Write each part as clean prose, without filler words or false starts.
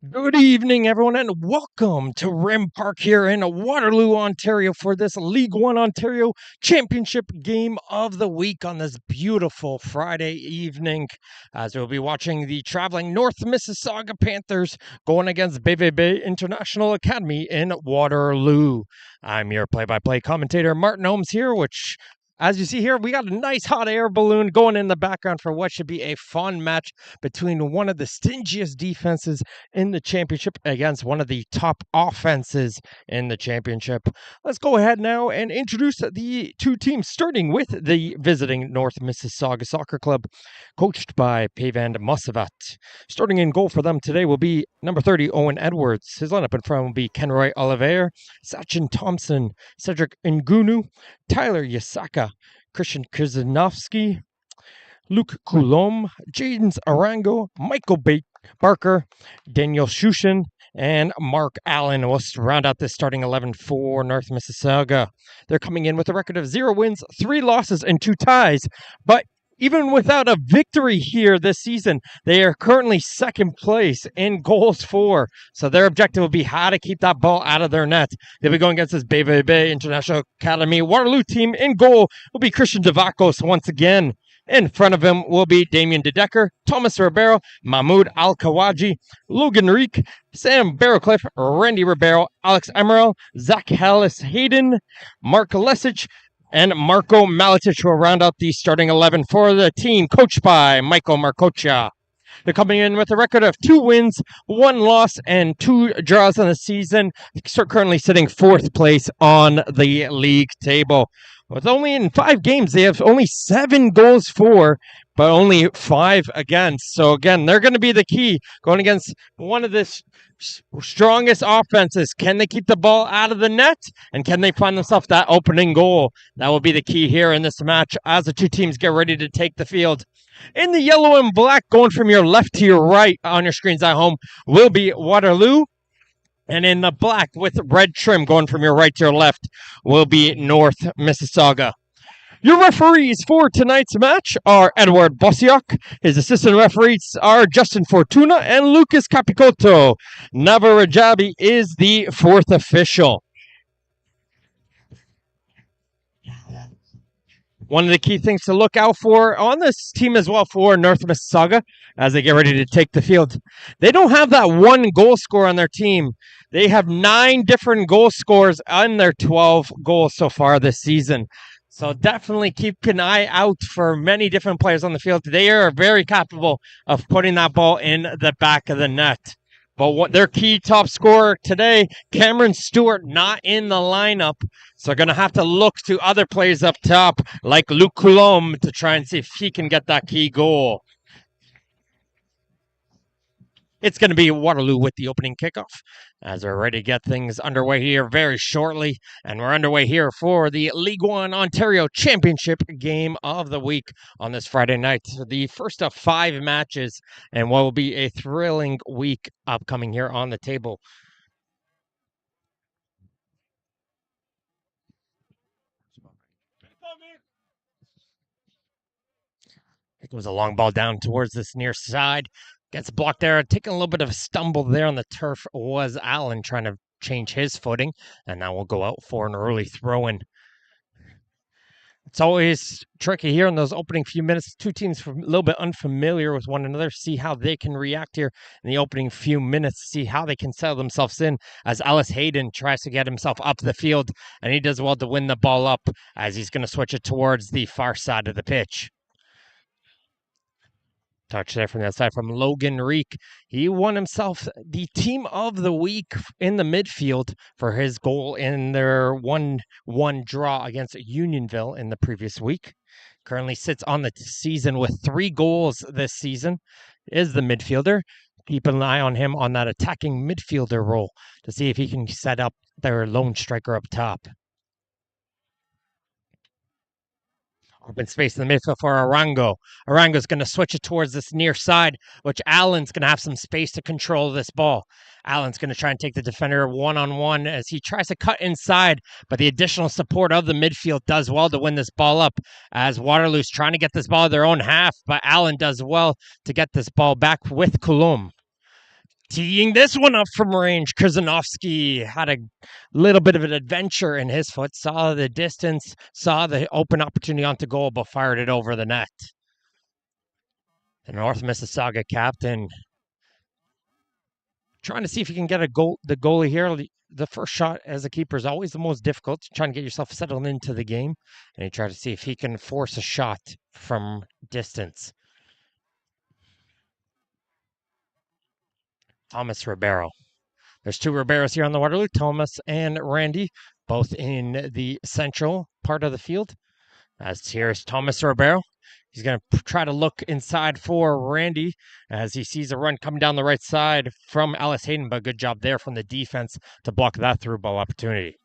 Good evening, everyone, and welcome to Rim Park here in Waterloo, Ontario for this League One Ontario Championship game of the week on this beautiful Friday evening. As we'll be watching the traveling North Mississauga Panthers going against BVB International Academy in Waterloo. I'm your play-by-play commentator, Martin Holmes here, which as you see here, we got a nice hot air balloon going in the background for what should be a fun match between one of the stingiest defenses in the championship against one of the top offenses in the championship. Let's go ahead now and introduce the two teams, starting with the visiting North Mississauga Soccer Club, coached by Pavand Musavat. Starting in goal for them today will be number 30, Owen Edwards. His lineup in front will be Kenroy Oliveira, Sachin Thompson, Cedric Ngunu, Tyler Yasaka, Christian Kuzanovsky, Luke Coulombe, Jaden's Arango, Michael Barker, Daniel Shushin, and Mark Allen will round out this starting 11 for North Mississauga. They're coming in with a record of 0 wins, 3 losses, and 2 ties, but even without a victory here this season, they are currently second place in goals for. So their objective will be how to keep that ball out of their net. They'll be going against this BVB International Academy Waterloo team. In goal will be Christian Devakos once again. In front of him will be Damien Dedecker, Thomas Ribeiro, Mahmoud Al-Kawaji, Logan Reek, Sam Barrowcliffe, Randy Ribeiro, Alex Emerald, Zach Hallis Hayden, Mark Lesich, and Marco Malitic will round out the starting 11 for the team, coached by Michael Marcocha. They're coming in with a record of 2 wins, 1 loss, and 2 draws on the season. They're currently sitting 4th place on the league table. With only in 5 games, they have only 7 goals for, but only 5 against. So again, they're going to be the key going against one of the strongest offenses. Can they keep the ball out of the net? And can they find themselves that opening goal? That will be the key here in this match as the two teams get ready to take the field. In the yellow and black, going from your left to your right on your screens at home, will be Waterloo. And in the black with red trim going from your right to your left will be North Mississauga. Your referees for tonight's match are Edward Bosiak. His assistant referees are Justin Fortuna and Lucas Capicotto. Nava Rajabi is the 4th official. One of the key things to look out for on this team as well for North Mississauga as they get ready to take the field. They don't have that one goal scorer on their team. They have 9 different goal scorers on their 12 goals so far this season. So definitely keep an eye out for many different players on the field. They are very capable of putting that ball in the back of the net. But what their key top scorer today, Cameron Stewart, not in the lineup. So they're going to have to look to other players up top, like Luke Coulombe, to try and see if he can get that key goal. It's going to be Waterloo with the opening kickoff as we're ready to get things underway here very shortly. And we're underway here for the League One Ontario Championship game of the week on this Friday night. The first of 5 matches and what will be a thrilling week upcoming here on the table. It was a long ball down towards this near side. Gets blocked there. Taking a little bit of a stumble there on the turf was Allen trying to change his footing. And now we'll go out for an early throw-in. It's always tricky here in those opening few minutes. Two teams a little bit unfamiliar with one another. See how they can react here in the opening few minutes. See how they can settle themselves in as Alice Hayden tries to get himself up the field. And he does well to win the ball up as he's going to switch it towards the far side of the pitch. Touch there from the outside from Logan Reek. He won himself the team of the week in the midfield for his goal in their 1-1 draw against Unionville in the previous week. Currently sits on the season with 3 goals this season. Is the midfielder. Keep an eye on him on that attacking midfielder role to see if he can set up their lone striker up top. Open space in the midfield for Arango. Arango's going to switch it towards this near side, which Allen's going to have some space to control this ball. Allen's going to try and take the defender one-on-one as he tries to cut inside, but the additional support of the midfield does well to win this ball up as Waterloo's trying to get this ball at their own half, but Allen does well to get this ball back with Coulombe. Teeing this one up from range, Krzyzanowski had a little bit of an adventure in his foot, saw the distance, saw the open opportunity onto goal, but fired it over the net. The North Mississauga captain trying to see if he can get a goal. The goalie here, the first shot as a keeper is always the most difficult. Trying to get yourself settled into the game, and he tried to see if he can force a shot from distance. Thomas Ribeiro. There's two Ribeiros here on the Waterloo, Thomas and Randy, both in the central part of the field. As here's Thomas Ribeiro. He's going to try to look inside for Randy as he sees a run coming down the right side from Alice Hayden, but good job there from the defense to block that through ball opportunity.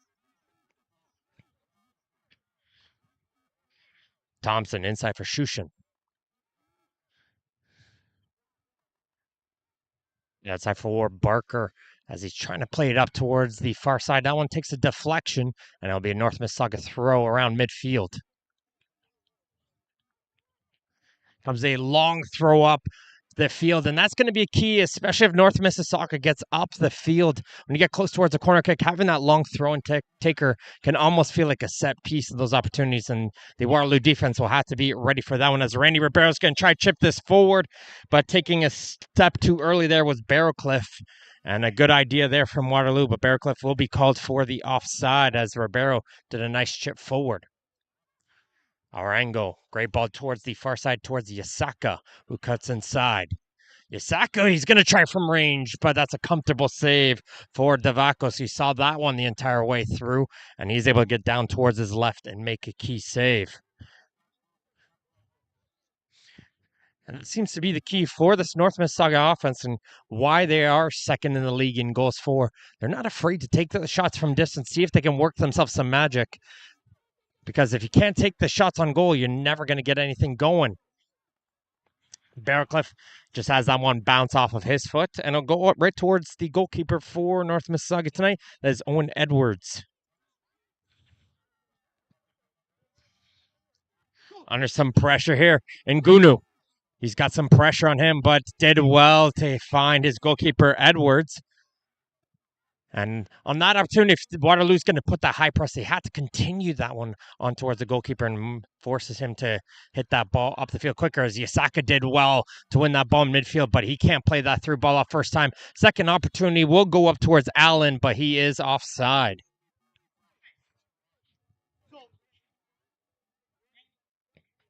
Thompson inside for Shushin. Outside for Barker as he's trying to play it up towards the far side. That one takes a deflection, and it'll be a North Mississauga throw around midfield. Comes a long throw up the field, and that's going to be a key, especially if North Mississauga gets up the field. When you get close towards a corner kick, having that long throw and taker can almost feel like a set piece of those opportunities, and the Waterloo defense will have to be ready for that one as Randy Ribeiro's going to try to chip this forward, but taking a step too early there was Barrowcliff. And a good idea there from Waterloo, but Barrowcliff will be called for the offside as Ribeiro did a nice chip forward. Arango, great ball towards the far side, towards Yasaka, who cuts inside. Yasaka, he's going to try from range, but that's a comfortable save for Devakos. He saw that one the entire way through, and he's able to get down towards his left and make a key save. And it seems to be the key for this North Mississauga offense and why they are second in the league in goals for. They're not afraid to take the shots from distance, see if they can work themselves some magic. Because if you can't take the shots on goal, you're never going to get anything going. Barrowcliff just has that one bounce off of his foot, and it'll go up right towards the goalkeeper for North Mississauga tonight. That is Owen Edwards. Under some pressure here, Ngunu. He's got some pressure on him, but did well to find his goalkeeper, Edwards. And on that opportunity, if Waterloo's going to put that high press, they had to continue that one on towards the goalkeeper and forces him to hit that ball up the field quicker, as Yasaka did well to win that ball in midfield, but he can't play that through ball off first time. Second opportunity will go up towards Allen, but he is offside.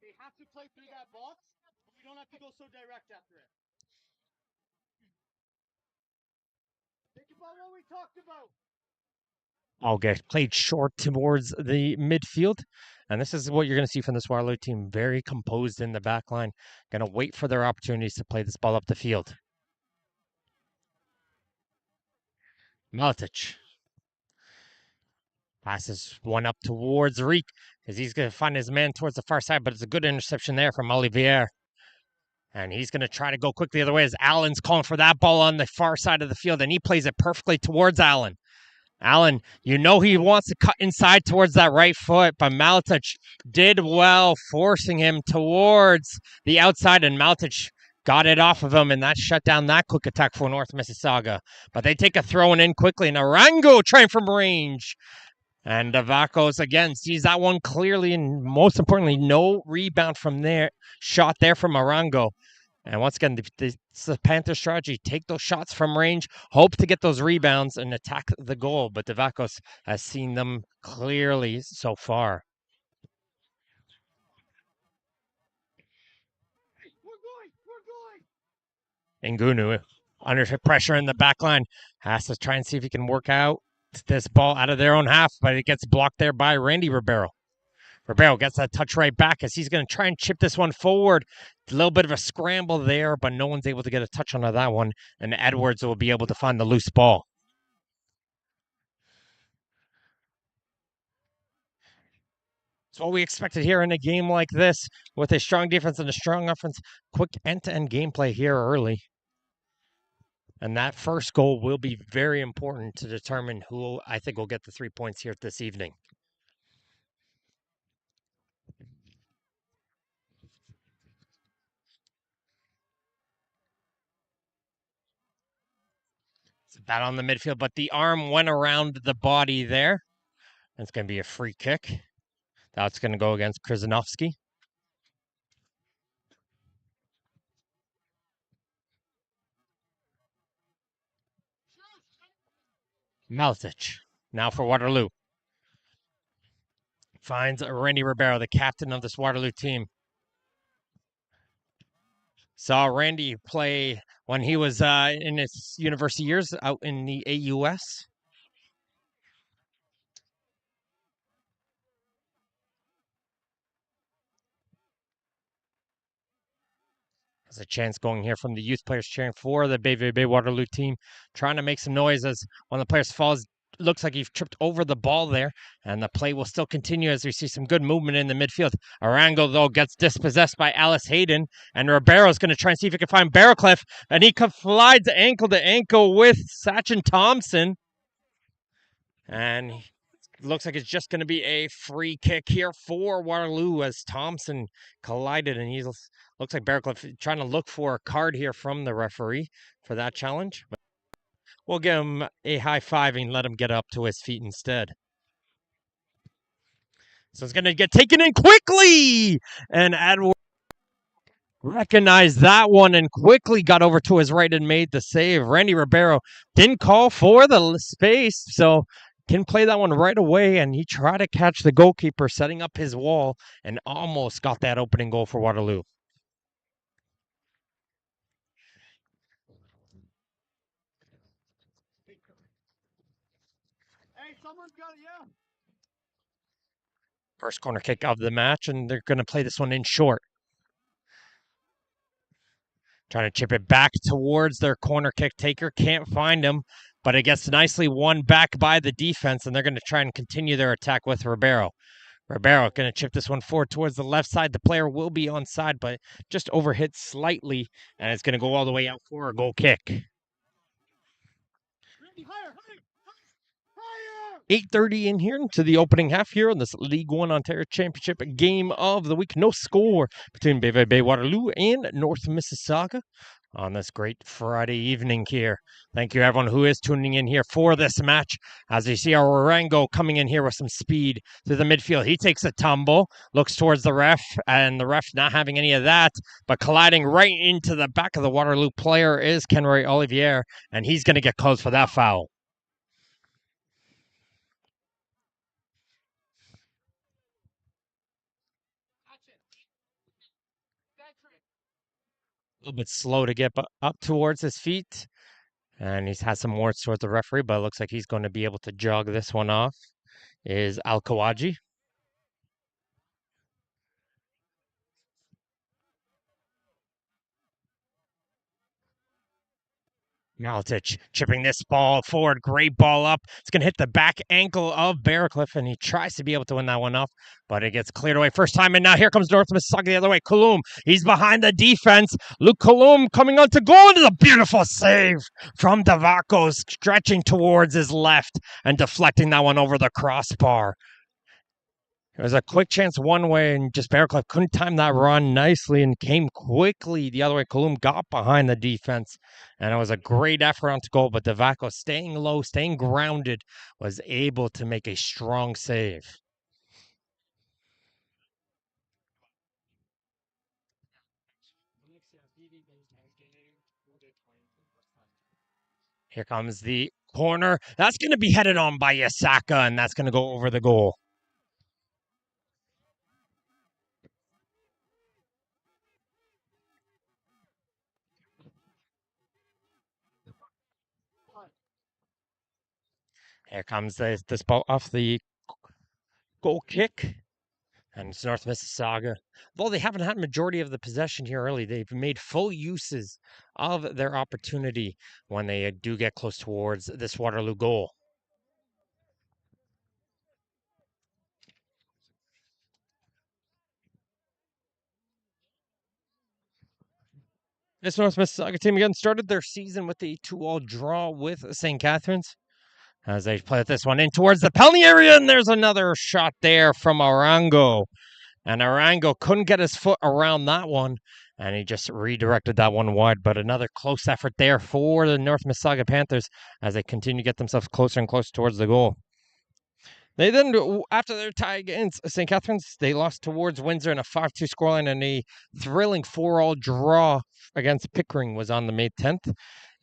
They have to play through that box, but we don't have to go so direct after it. Think about what we talked about. All get played short towards the midfield. And this is what you're going to see from this Waterloo team. Very composed in the back line. Going to wait for their opportunities to play this ball up the field. Maletic passes one up towards Reek as he's going to find his man towards the far side, but it's a good interception there from Olivier. And he's going to try to go quickly the other way as Allen's calling for that ball on the far side of the field, and he plays it perfectly towards Allen. Allen, you know he wants to cut inside towards that right foot, but Maletic did well, forcing him towards the outside, and Maletic got it off of him, and that shut down that quick attack for North Mississauga. But they take a throw in quickly, and Arango trying from range. And Devakos again sees that one clearly, and most importantly, no rebound from there. Shot there from Arango. And once again, it's the Panther strategy. Take those shots from range, hope to get those rebounds, and attack the goal. But Devakos has seen them clearly so far. Ngunu, under pressure in the back line, has to try and see if he can work out this ball out of their own half, but it gets blocked there by Randy Ribeiro. Ribeiro gets that touch right back as he's going to try and chip this one forward. A little bit of a scramble there, but no one's able to get a touch onto that one, and Edwards will be able to find the loose ball. It's what we expected here in a game like this with a strong defense and a strong offense. Quick end-to-end gameplay here early. And that first goal will be very important to determine who I think will get the 3 points here this evening. That on the midfield, but the arm went around the body there. It's going to be a free kick. That's going to go against Krzyzanowski. Maltic, now for Waterloo. Finds Randy Ribeiro, the captain of this Waterloo team. Saw Randy play when he was in his university years out in the AUS. There's a chance going here from the youth players cheering for the BVB Waterloo team, trying to make some noise as one of the players falls. Looks like he tripped over the ball there, and the play will still continue as we see some good movement in the midfield. Arango, though, gets dispossessed by Alice Hayden, and Ribeiro's going to try and see if he can find Barrowcliff, and he collides ankle to ankle with Sachin Thompson. And looks like it's just going to be a free kick here for Waterloo as Thompson collided, and he looks like Barrowcliff trying to look for a card here from the referee for that challenge. But we'll give him a high five and let him get up to his feet instead. So it's going to get taken in quickly, and Edward recognized that one and quickly got over to his right and made the save. Randy Ribeiro didn't call for the space, so can play that one right away, and he tried to catch the goalkeeper setting up his wall and almost got that opening goal for Waterloo. First corner kick of the match, and they're going to play this one in short. Trying to chip it back towards their corner kick taker. Can't find him, but it gets nicely won back by the defense, and they're going to try and continue their attack with Ribeiro. Ribeiro going to chip this one forward towards the left side. The player will be onside, but just overhit slightly, and it's going to go all the way out for a goal kick. 8:30 in here into the opening half here on this League One Ontario Championship game of the week. No score between BVB Waterloo and North Mississauga on this great Friday evening here. Thank you everyone who is tuning in here for this match. As you see our Orango coming in here with some speed to the midfield. He takes a tumble, looks towards the ref, and the ref not having any of that, but colliding right into the back of the Waterloo player is Kenroy Olivier, and he's going to get closed for that foul. A little bit slow to get up towards his feet, and he's had some words towards the referee, but it looks like he's going to be able to jog this one off. Is Al-Kawaji. Maltic chipping this ball forward. Great ball up. It's going to hit the back ankle of Barrowcliff, and he tries to be able to win that one off, but it gets cleared away first time. And now here comes North Mississauga the other way. Kulum, he's behind the defense. Luke Kulum coming on to goal. It is a beautiful save from Davaco, stretching towards his left and deflecting that one over the crossbar. It was a quick chance one way, and just Barrowcliff couldn't time that run nicely and came quickly the other way. Kulum got behind the defense, and it was a great effort onto goal, but Davaco, staying low, staying grounded, was able to make a strong save. Here comes the corner. That's going to be headed on by Yasaka, and that's going to go over the goal. Here comes this ball off the goal kick, and it's North Mississauga. Though they haven't had majority of the possession here early, they've made full uses of their opportunity when they do get close towards this Waterloo goal. This North Mississauga team again started their season with a 2-2 draw with St. Catharines. As they play this one in towards the penalty area, and there's another shot there from Arango. And Arango couldn't get his foot around that one, and he just redirected that one wide. But another close effort there for the North Mississauga Panthers as they continue to get themselves closer and closer towards the goal. They then, after their tie against St. Catharines, they lost towards Windsor in a 5-2 scoreline, and a thrilling 4-all draw against Pickering was on the May 10th.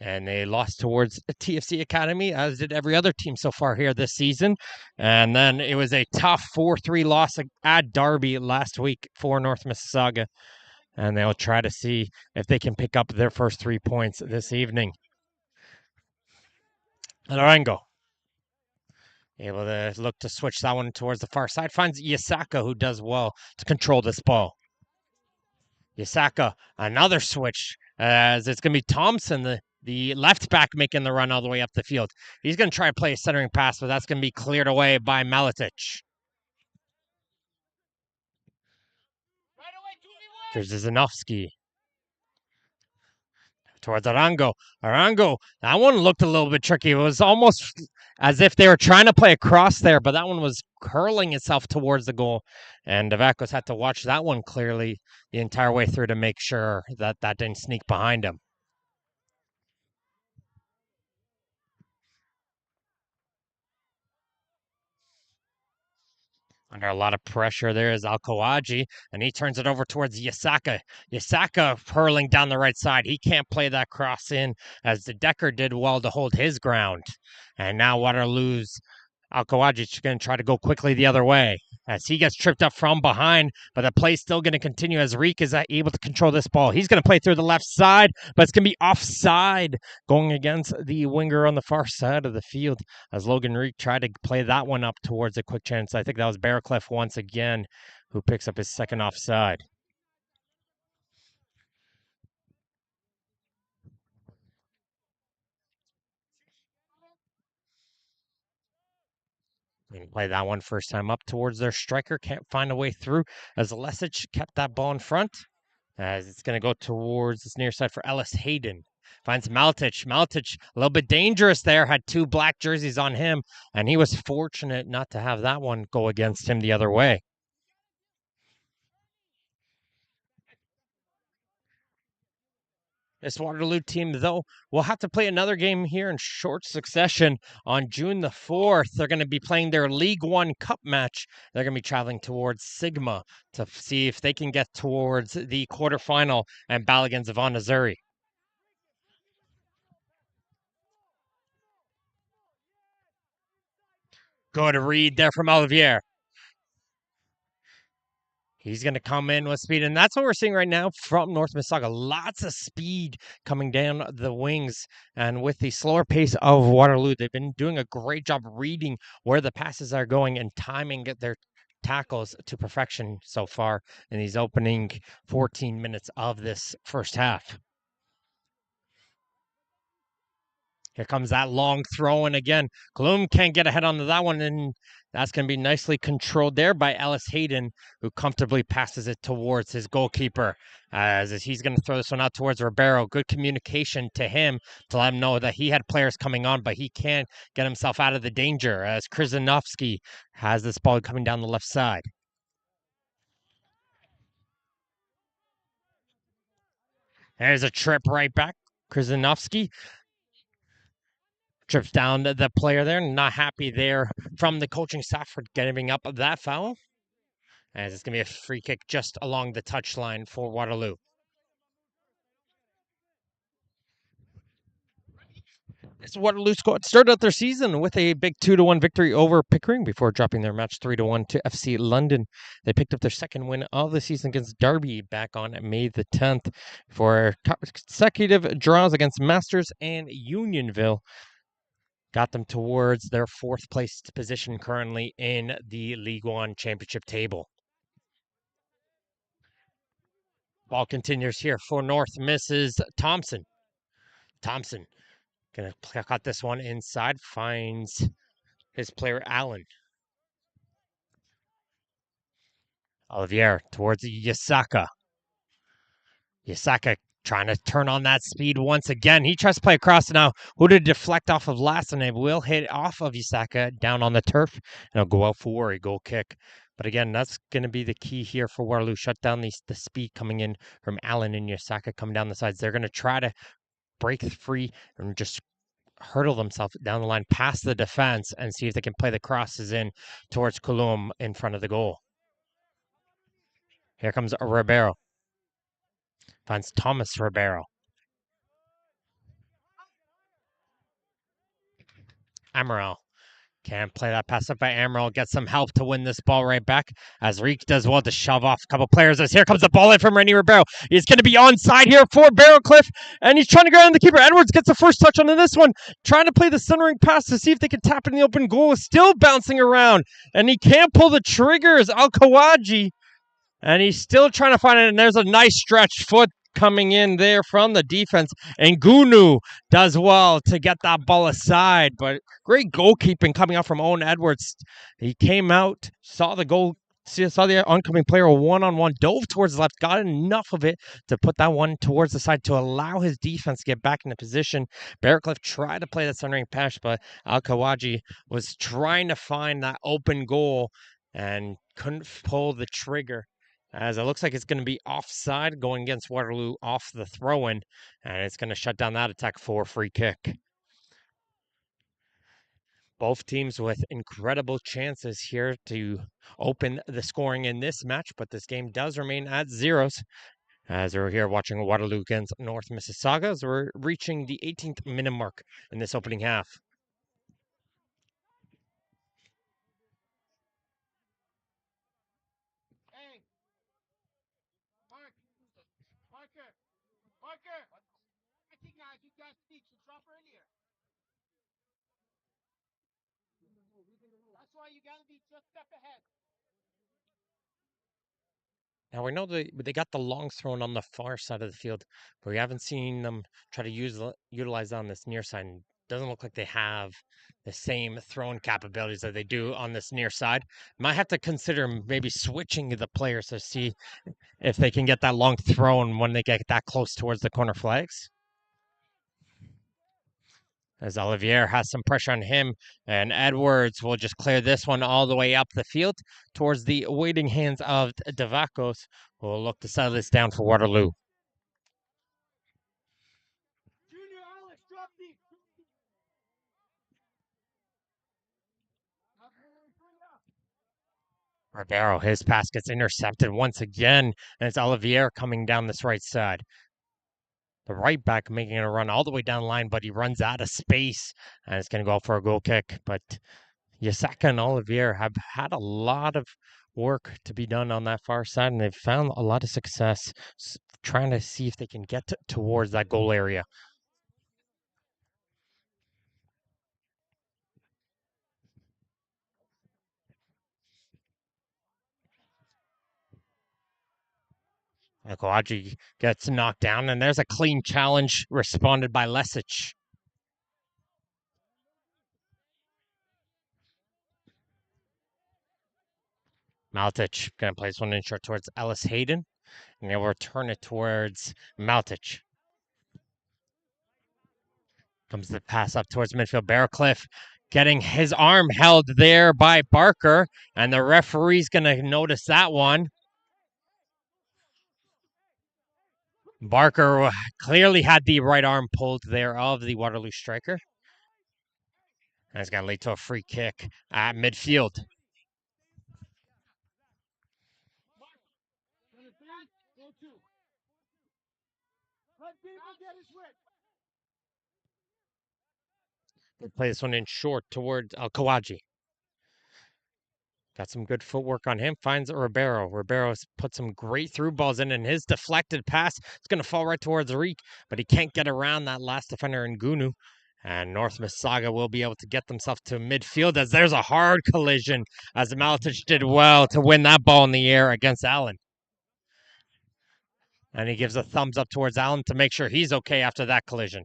And they lost towards TFC Academy, as did every other team so far here this season. And then it was a tough 4-3 loss at Derby last week for North Mississauga. And they'll try to see if they can pick up their first 3 points this evening. Lorengo able to look to switch that one towards the far side. Finds Yasaka, who does well to control this ball. Yasaka, another switch, as it's going to be Thompson, the left back, making the run all the way up the field. He's going to try to play a centering pass, but that's going to be cleared away by Maletic. Here's Zanovsky. Towards Arango. Arango, that one looked a little bit tricky. It was almost as if they were trying to play across there, but that one was curling itself towards the goal. And Devakos had to watch that one clearly the entire way through to make sure that that didn't sneak behind him. Under a lot of pressure there is Alkawaji, and he turns it over towards Yasaka. Yasaka hurling down the right side. He can't play that cross in, as the Decker did well to hold his ground. And now Waterloo's Alkawaji's going to try to go quickly the other way as he gets tripped up from behind, but the play's still going to continue as Reek is able to control this ball. He's going to play through the left side, but it's going to be offside going against the winger on the far side of the field as Logan Reek tried to play that one up towards a quick chance. I think that was Bearcliff once again who picks up his second offside. Play that one first time up towards their striker. Can't find a way through as Lesic kept that ball in front. As it's going to go towards this near side for Ellis Hayden. Finds Maltic. Maltic, a little bit dangerous there. Had 2 black jerseys on him. And he was fortunate not to have that one go against him the other way. This Waterloo team, though, will have to play another game here in short succession on June the 4th. They're going to be playing their League One Cup match. They're going to be traveling towards Sigma to see if they can get towards the quarterfinal and battle against Zavon Missouri. Good read there from Olivier. He's going to come in with speed, and that's what we're seeing right now from North Mississauga. Lots of speed coming down the wings, and with the slower pace of Waterloo, they've been doing a great job reading where the passes are going and timing their tackles to perfection so far in these opening 14 minutes of this first half. Here comes that long throw, and again, Gloom can't get ahead onto that one, and that's going to be nicely controlled there by Ellis Hayden, who comfortably passes it towards his goalkeeper, as he's going to throw this one out towards Ribeiro. Good communication to him to let him know that he had players coming on, but he can't get himself out of the danger, as Krzyzanowski has this ball coming down the left side. There's a trip right back. Krzyzanowski trips down the player there. Not happy there from the coaching staff for giving up that foul. As it's going to be a free kick just along the touchline for Waterloo. This Waterloo squad started out their season with a big 2-1 victory over Pickering before dropping their match 3-1 to FC London. They picked up their second win of the season against Derby back on May the 10th for consecutive draws against Masters and Unionville. Got them towards their 4th place position currently in the League One Championship table. Ball continues here for North, misses Thompson. Thompson gonna cut this one inside, finds his player Allen. Olivier towards Yasaka. Yasaka trying to turn on that speed once again. He tries to play across now. Who did deflect off of last, and it will hit off of Yasaka down on the turf, and it'll go out for a goal kick But again, that's going to be the key here for Waterloo. Shut down the speed coming in from Allen and Yosaka coming down the sides. They're going to try to break free and just hurdle themselves down the line past the defense and see if they can play the crosses in towards Coulomb in front of the goal. Here comes Ribeiro. Finds Thomas Ribeiro. Amaral can't play that pass up by Amaral. Gets some help to win this ball right back as Reek does well to shove off a couple players. As here comes the ball in from Randy Ribeiro. He's going to be onside here for Barrowcliff, and he's trying to go on the keeper. Edwards gets the first touch on this one, trying to play the centering pass to see if they can tap in the open goal. Still bouncing around, and he can't pull the triggers. Al-Kawaji, and he's still trying to find it, and there's a nice stretched foot coming in there from the defense. And Gunu does well to get that ball aside, but great goalkeeping coming out from Owen Edwards. He came out, saw the goal, saw the oncoming player one-on-one, dove towards the left, got enough of it to put that one towards the side to allow his defense to get back into position. Barracliff tried to play that centering pass, but Al-Kawaji was trying to find that open goal and couldn't pull the trigger, as it looks like it's going to be offside going against Waterloo off the throw-in, and it's going to shut down that attack for a free kick. Both teams with incredible chances here to open the scoring in this match, but this game does remain at zeros. As we're here watching Waterloo against North Mississauga, as we're reaching the 18th minute mark in this opening half. Now, we know they got the long thrown on the far side of the field, but we haven't seen them try to utilize on this near side. And doesn't look like they have the same throwing capabilities that they do on this near side. Might have to consider maybe switching the players to see if they can get that long thrown when they get that close towards the corner flags. As Olivier has some pressure on him, and Edwards will just clear this one all the way up the field towards the waiting hands of Devakos, who will look to settle this down for Waterloo. Ribeiro, his pass gets intercepted once again, and it's Olivier coming down this right side. The right back making a run all the way down the line, but he runs out of space, and it's going to go for a goal kick. But Yasaka and Olivier have had a lot of work to be done on that far side, and they've found a lot of success trying to see if they can get towards that goal area. Kawaji gets knocked down, and there's a clean challenge responded by Lesic. Maltic going to play this one in short towards Ellis Hayden, and they'll return it towards Maltic. Comes the pass up towards midfield. Barracliff getting his arm held there by Barker, and the referee's going to notice that one. Barker clearly had the right arm pulled there of the Waterloo striker. And it's going to lead to a free kick at midfield. They play this one in short towards Kawaji. Got some good footwork on him. Finds Ribeiro. Ribeiro's put some great through balls in, and his deflected pass is going to fall right towards Reek, but he can't get around that last defender in Gunu. And North Mississauga will be able to get themselves to midfield, as there's a hard collision, as Malatic did well to win that ball in the air against Allen. And he gives a thumbs up towards Allen to make sure he's okay after that collision.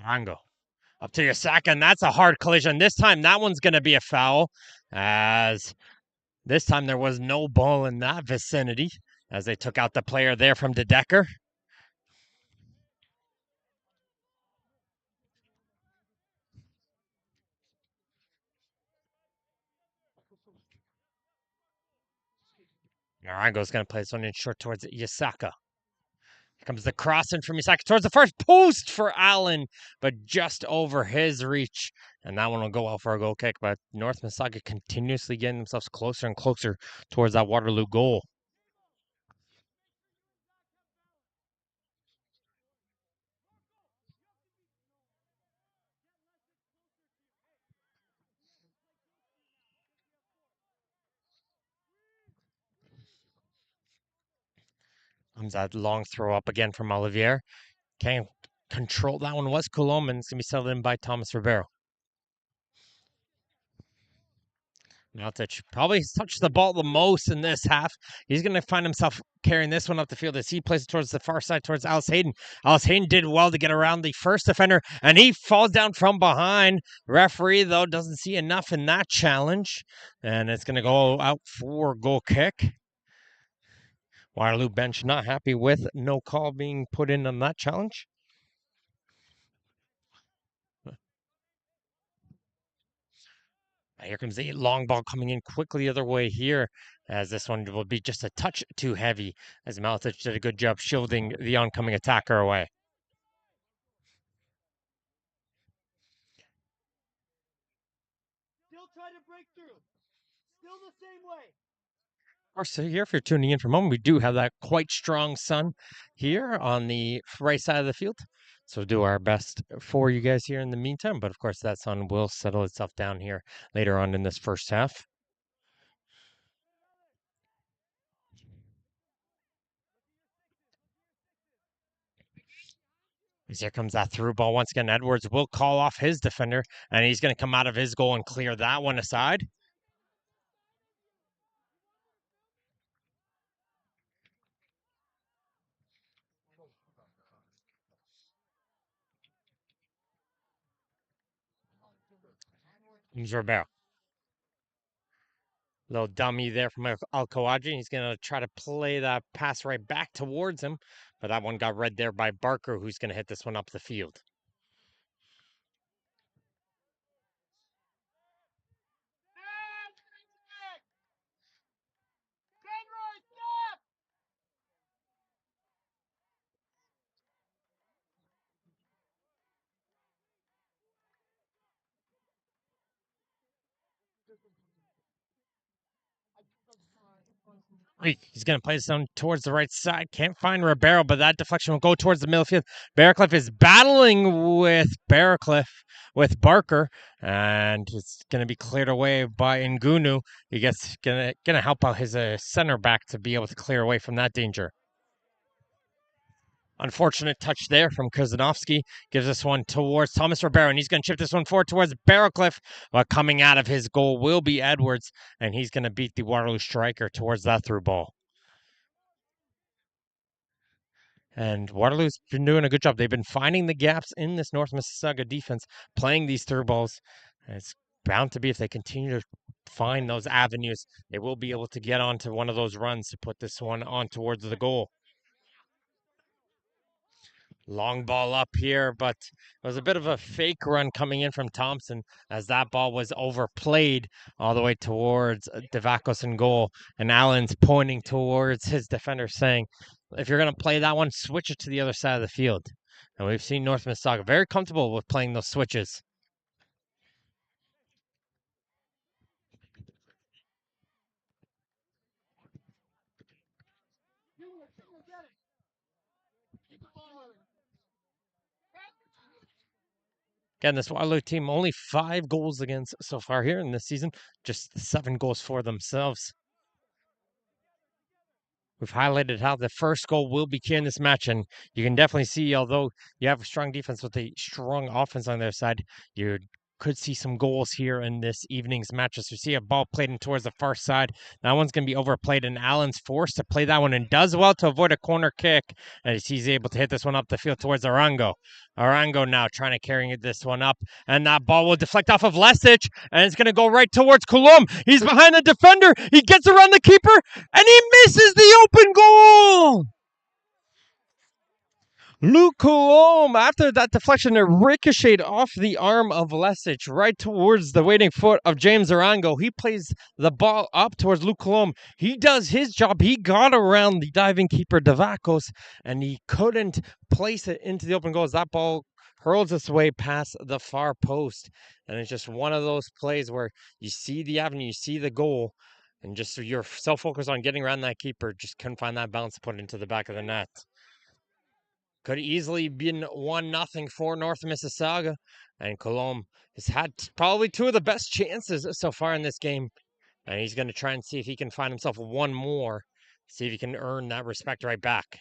Rango up to your sack, and that's a hard collision. This time, that one's going to be a foul, as This time there was no ball in that vicinity as they took out the player there from De Decker. Narango's going to play this one in short towards Yasaka. Here comes the cross in from Yasaka towards the first post for Allen, but just over his reach. And that one will go out for a goal kick. But North Mississauga continuously getting themselves closer and closer towards that Waterloo goal. Comes that long throw up again from Olivier. Can't control that one. Was Coulomb, and it's going to be settled in by Thomas Ribeiro. Maltic probably has touched the ball the most in this half. He's going to find himself carrying this one up the field as he plays it towards the far side towards Alice Hayden. Alice Hayden did well to get around the first defender, and he falls down from behind. Referee, though, doesn't see enough in that challenge, and it's going to go out for goal kick. Waterloo bench not happy with no call being put in on that challenge. Here comes the long ball coming in quickly the other way here, as this one will be just a touch too heavy, as Malitic did a good job shielding the oncoming attacker away. Still trying to break through. Still the same way. Of course, here, if you're tuning in for a moment, we do have that quite strong sun here on the right side of the field. So we'll do our best for you guys here in the meantime. But of course, that sun will settle itself down here later on in this first half. As here comes that through ball once again. Edwards will call off his defender, and he's going to come out of his goal and clear that one aside. Here's Ribeiro. Little dummy there from Al-Kawaji. He's going to try to play that pass right back towards him, but that one got read there by Barker, who's going to hit this one up the field. He's going to play this one towards the right side. Can't find Ribeiro, but that deflection will go towards the middle field. Bearcliff is battling with Barker, and it's going to be cleared away by Ngunu. He gets going to help out his center back to be able to clear away from that danger. Unfortunate touch there from Kuzanovsky. Gives this one towards Thomas Ribeiro, and he's going to chip this one forward towards Barrowcliff. But coming out of his goal will be Edwards, and he's going to beat the Waterloo striker towards that through ball. And Waterloo's been doing a good job. They've been finding the gaps in this North Mississauga defense, playing these through balls. And it's bound to be, if they continue to find those avenues, they will be able to get onto one of those runs to put this one on towards the goal. Long ball up here, but it was a bit of a fake run coming in from Thompson as that ball was overplayed all the way towards Devakos in goal. And Allen's pointing towards his defender saying, if you're going to play that one, switch it to the other side of the field. And we've seen North Mississauga very comfortable with playing those switches. Again, this Waterloo team only 5 goals against so far here in this season, just 7 goals for themselves. We've highlighted how the first goal will be key in this match, and you can definitely see, although you have a strong defense with a strong offense on their side, you're could see some goals here in this evening's matches. We see a ball played in towards the far side. That one's going to be overplayed, and Allen's forced to play that one and does well to avoid a corner kick. As he's able to hit this one up the field towards Arango. Arango now trying to carry this one up, and that ball will deflect off of Lesic, and it's going to go right towards Coulomb. He's behind the defender. He gets around the keeper, and he misses the open goal. Luke Coulomb, after that deflection, it ricocheted off the arm of Lesic right towards the waiting foot of James Arango. He plays the ball up towards Luke Coulomb. He does his job. He got around the diving keeper Davakos, and he couldn't place it into the open goal as that ball hurls its way past the far post. And it's just one of those plays where you see the avenue, you see the goal, and just you're so focused on getting around that keeper, just couldn't find that bounce to put it into the back of the net. Could easily been 1-0 for North Mississauga, and Coulomb has had probably two of the best chances so far in this game, and he's going to try and see if he can find himself one more, see if he can earn that respect right back.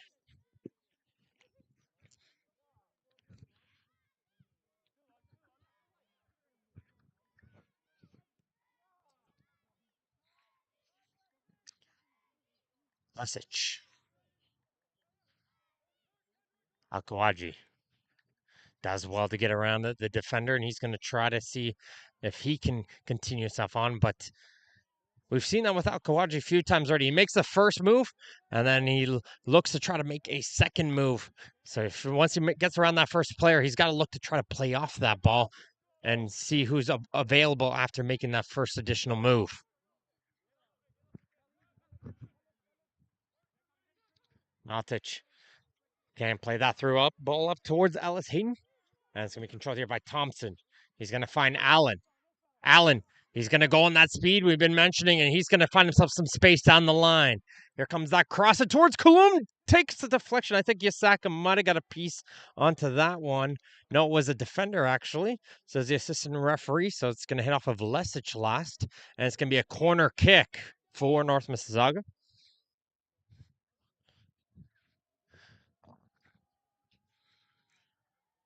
Lesic. Akwaji does well to get around the defender, and he's going to try to see if he can continue himself on, but we've seen that with Kawaji a few times already. He makes the first move, and then he looks to try to make a second move. So once he gets around that first player, he's got to look to try to play off that ball and see who's available after making that first additional move. Maltic can play that ball up towards Ellis Hayden. And it's going to be controlled here by Thompson. He's going to find Allen. Allen, he's going to go on that speed we've been mentioning, and he's going to find himself some space down the line. Here comes that cross it towards Coulomb. Takes the deflection. I think Yasaka might have got a piece onto that one. No, it was a defender, actually, says the assistant referee. So it's going to hit off of Lesic last, and it's going to be a corner kick for North Mississauga.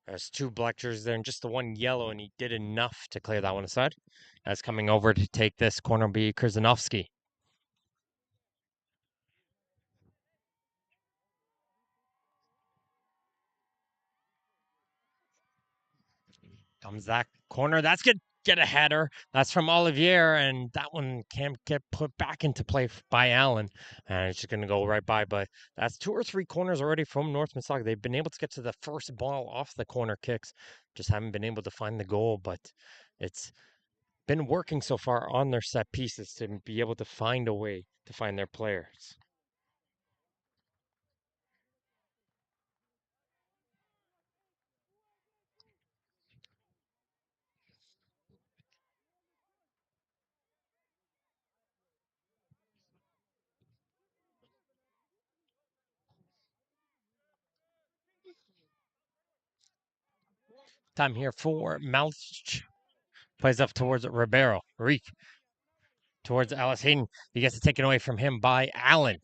There's two black jerseys there and just the one yellow, and he did enough to clear that one aside. As coming over to take this corner will be Kurzanovsky. Comes that corner. That's good. Get a header. That's from Olivier, and that one can't get put back into play by Allen. And it's just going to go right by. But that's 2 or 3 corners already from North Mississauga. They've been able to get to the first ball off the corner kicks. Just haven't been able to find the goal. But it's been working so far on their set pieces to be able to find a way to find their players. Time here for Malch. Plays up towards Ribeiro. Reek towards Alice Hayden. He gets it taken away from him by Allen.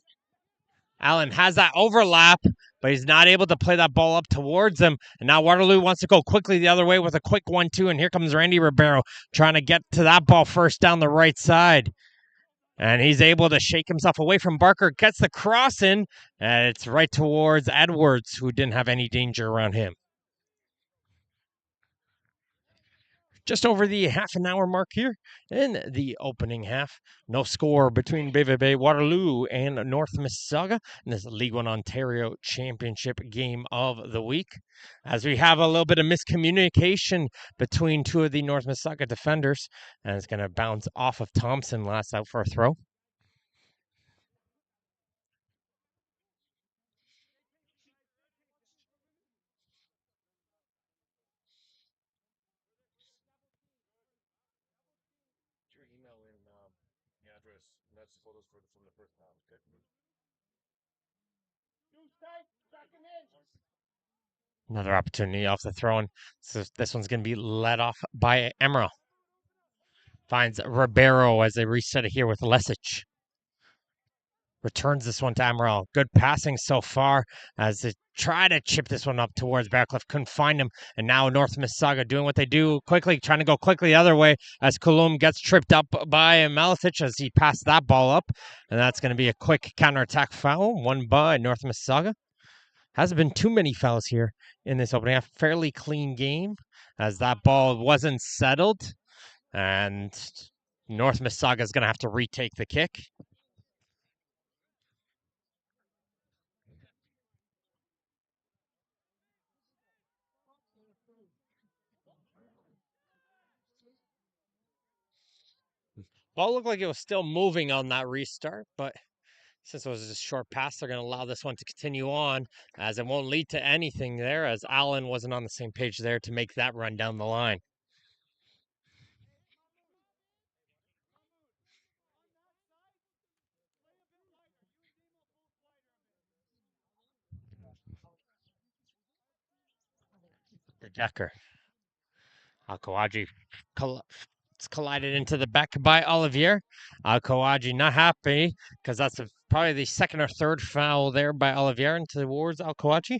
Allen has that overlap, but he's not able to play that ball up towards him. And now Waterloo wants to go quickly the other way with a quick 1-2. And here comes Randy Ribeiro trying to get to that ball first down the right side. And he's able to shake himself away from Barker, gets the cross in, and it's right towards Edwards, who didn't have any danger around him. Just over the half an hour mark here in the opening half. No score between BVB Waterloo and North Mississauga in this League One Ontario Championship game of the week. As we have a little bit of miscommunication between two of the North Mississauga defenders, and it's going to bounce off of Thompson last out for a throw. Another opportunity off the throw, and so this one's going to be led off by Emerald. Finds Ribeiro as they reset it here with Lesic. Returns this one to Amaral. Good passing so far as they try to chip this one up towards Bearcliff. Couldn't find him. And now North Mississauga doing what they do quickly, trying to go quickly the other way as Kulum gets tripped up by Malicic as he passed that ball up. And that's going to be a quick counterattack foul, won by North Mississauga. Hasn't been too many fouls here in this opening half. Fairly clean game as that ball wasn't settled. And North Mississauga is going to have to retake the kick. Ball looked like it was still moving on that restart, but since it was a short pass, they're going to allow this one to continue on as it won't lead to anything there as Allen wasn't on the same page there to make that run down the line. The Decker. Alkawaji collided into the back by Olivier. Alkawaji not happy because that's probably the second or third foul there by Olivier towards Alkawaji.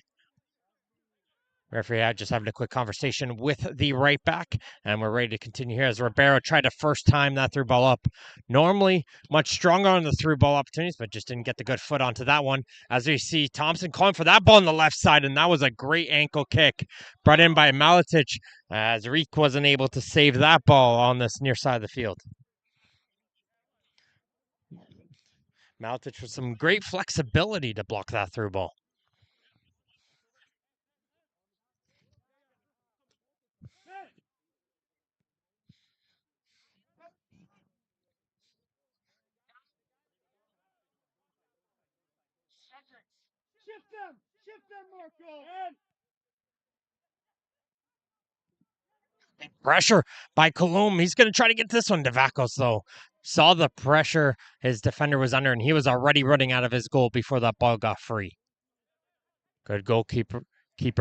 Referee just having a quick conversation with the right back, and we're ready to continue here as Ribeiro tried to first time that through ball up. Normally much stronger on the through ball opportunities, but just didn't get the good foot onto that one. As we see Thompson calling for that ball on the left side, and that was a great ankle kick brought in by Malicic as Reek wasn't able to save that ball on this near side of the field. Malicic with some great flexibility to block that through ball. Shift them, Marco. Pressure by Colum. He's going to try to get this one. Devakos, though, saw the pressure his defender was under, and he was already running out of his goal before that ball got free. Good goalkeeper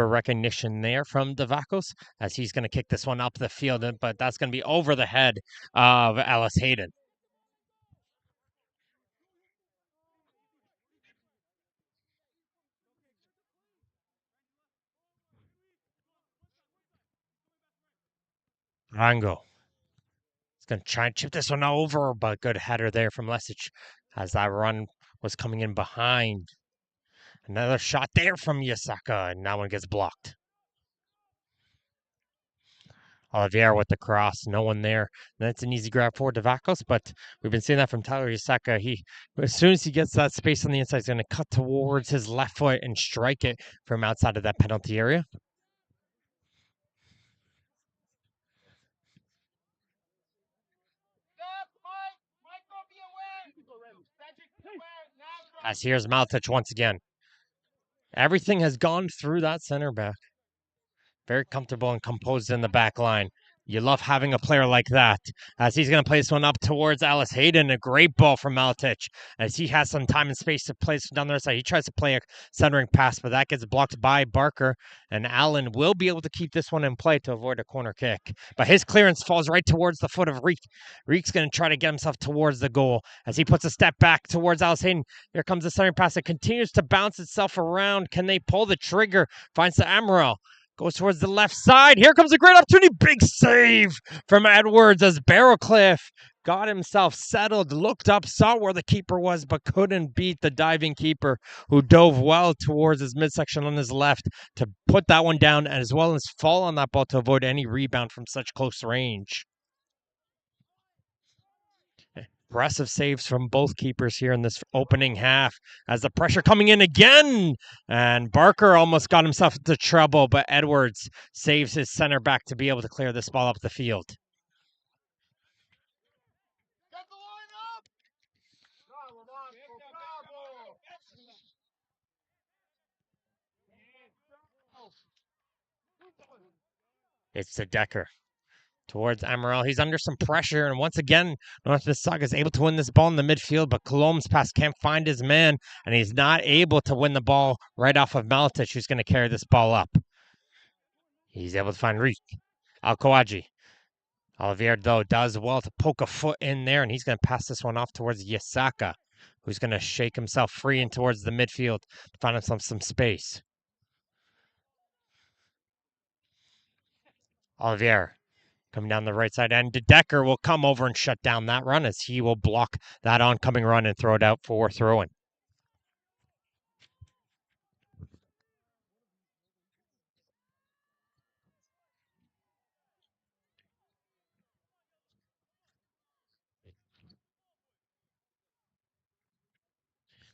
recognition there from Devakos as he's going to kick this one up the field, but that's going to be over the head of Alice Hayden. Rango. He's going to try and chip this one over, but good header there from Lesic as that run was coming in behind. Another shot there from Yasaka, and that one gets blocked. Olivier with the cross, no one there. That's an easy grab for Devakos, but we've been seeing that from Tyler Yasaka. As soon as he gets that space on the inside, he's going to cut towards his left foot and strike it from outside of that penalty area. As here's Maltich once again. Everything has gone through that center back. Very comfortable and composed in the back line. You love having a player like that. As he's going to play this one up towards Alice Hayden. A great ball from Maltich. As he has some time and space to play down the other side. He tries to play a centering pass, but that gets blocked by Barker. And Allen will be able to keep this one in play to avoid a corner kick. But his clearance falls right towards the foot of Reek. Reek's going to try to get himself towards the goal. As he puts a step back towards Alice Hayden. Here comes the centering pass. It continues to bounce itself around. Can they pull the trigger? Finds the Amaral. Goes towards the left side. Here comes a great opportunity. Big save from Edwards as Barrowcliff got himself settled, looked up, saw where the keeper was, but couldn't beat the diving keeper who dove well towards his midsection on his left to put that one down, as well as fall on that ball to avoid any rebound from such close range. Impressive saves from both keepers here in this opening half as the pressure coming in again. And Barker almost got himself into trouble, but Edwards saves his center back to be able to clear this ball up the field. Get the line up. It's the Decker. Towards Amaral. He's under some pressure, and once again, North Mississauga is able to win this ball in the midfield, but Colom's pass can't find his man, and he's not able to win the ball right off of Maltich, who's going to carry this ball up. He's able to find Reek. Alkawaji. Olivier, though, does well to poke a foot in there, and he's going to pass this one off towards Yasaka. who's going to shake himself free and towards the midfield to find himself some space. Olivier coming down the right side, and De Decker will come over and shut down that run as he will block that oncoming run and throw it out for throw-in.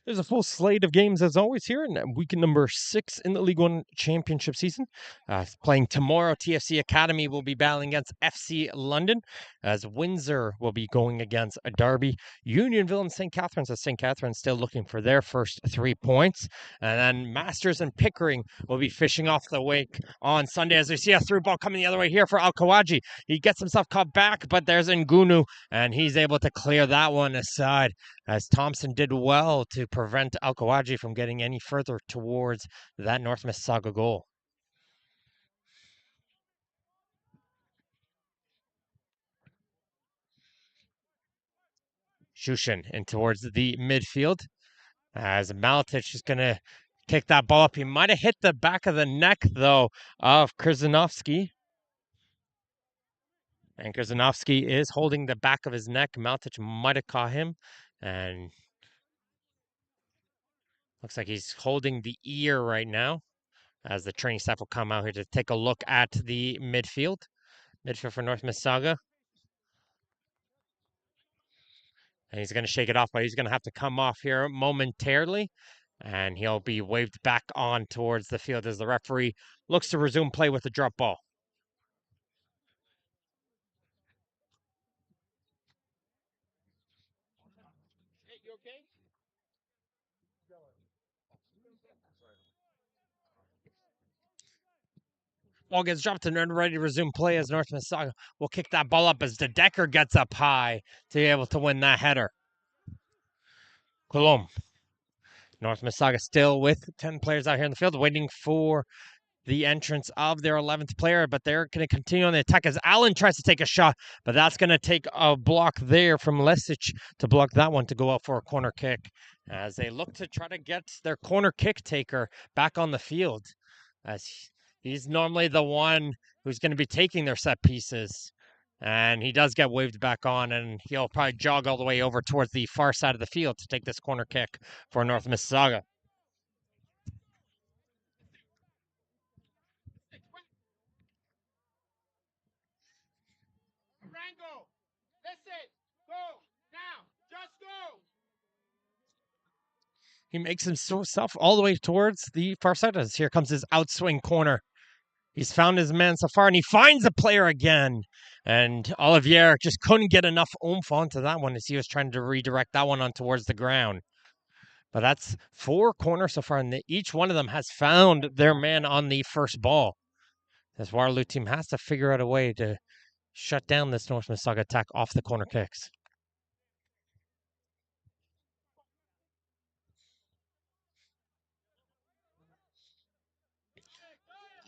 There's a full slate of games as always here in week number 6 in the League One Championship season. Playing tomorrow, TFC Academy will be battling against FC London, as Windsor will be going against Derby. Unionville and St. Catharines, as St. Catharines still looking for their first 3 points. And then Masters and Pickering will be fishing off the wake on Sunday, as we see a through ball coming the other way here for Al-Kawaji. He gets himself caught back, but there's Ngunu, and he's able to clear that one aside, as Thompson did well to prevent Al-Kawaji from getting any further towards that North Mississauga goal. Shushin in towards the midfield, as Maletic is going to kick that ball up. He might have hit the back of the neck, though, of Krzyzanowski. And Krzyzanowski is holding the back of his neck. Maletic might have caught him, and looks like he's holding the ear right now, as the training staff will come out here to take a look at the midfield. Midfield for North Mississauga. And he's going to shake it off, but he's going to have to come off here momentarily. And he'll be waved back on towards the field as the referee looks to resume play with the drop ball. Hey, you okay? Ball gets dropped and then ready to resume play as North Mississauga will kick that ball up as De Decker gets up high to be able to win that header. Colomb. North Mississauga still with 10 players out here in the field waiting for the entrance of their 11th player, but they're going to continue on the attack as Allen tries to take a shot, but that's going to take a block there from Lesic to block that one to go out for a corner kick as they look to try to get their corner kick taker back on the field, as he's normally the one who's going to be taking their set pieces. And he does get waved back on, and he'll probably jog all the way over towards the far side of the field to take this corner kick for North Mississauga. Rango, listen, go, now, just go. He makes himself all the way towards the far side as here comes his outswing corner. He's found his man so far, and he finds a player again. And Olivier just couldn't get enough oomph onto that one as he was trying to redirect that one on towards the ground. But that's 4 corners so far, and each one of them has found their man on the first ball. This Waterloo team has to figure out a way to shut down this North Mississauga attack off the corner kicks.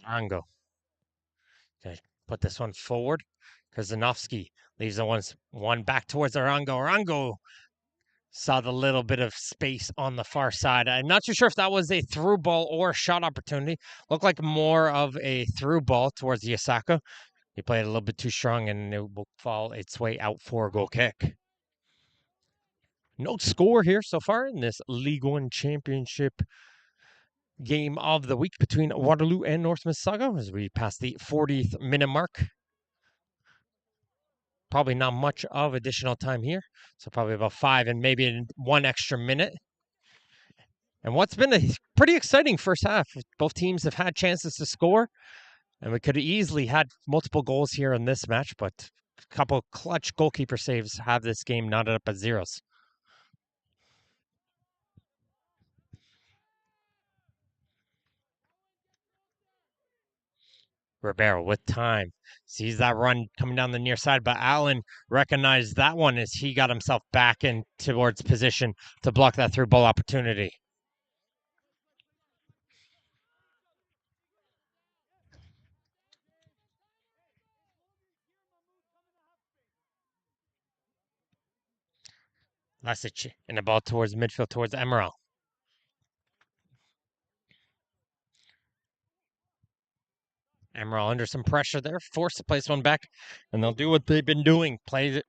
Ango. Okay, put this one forward. Krzyzanowski leaves the one back towards Arango. Arango saw the little bit of space on the far side. I'm not too sure if that was a through ball or a shot opportunity. Looked like more of a through ball towards Yasaka. He played a little bit too strong, and it will fall its way out for a goal kick. No score here so far in this League One Championship game of the week between Waterloo and North Mississauga as we pass the 40th minute mark. Probably not much of additional time here, so probably about 5 and maybe 1 extra minute. And what's been a pretty exciting first half. Both teams have had chances to score, and we could have easily had multiple goals here in this match, but a couple clutch goalkeeper saves have this game knotted up at zeros. Ribeiro with time. Sees that run coming down the near side, but Allen recognized that one as he got himself back in towards position to block that through ball opportunity. Lasic in the ball towards midfield towards Emerald. Emerald under some pressure there, forced to place one back, and they'll do what they've been doing, play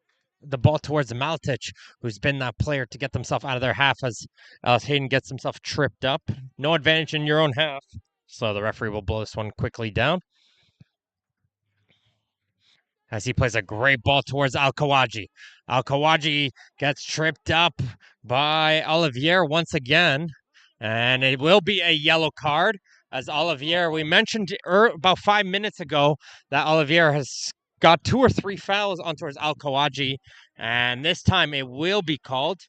the ball towards Maltic, who's been that player to get themselves out of their half as Alice Hayden gets himself tripped up. No advantage in your own half, so the referee will blow this one quickly down. As he plays a great ball towards Al-Kawaji. Al-Kawaji gets tripped up by Olivier once again, and it will be a yellow card as Olivier, we mentioned about 5 minutes ago that Olivier has got 2 or 3 fouls on towards Al-Kawaji, and this time it will be called.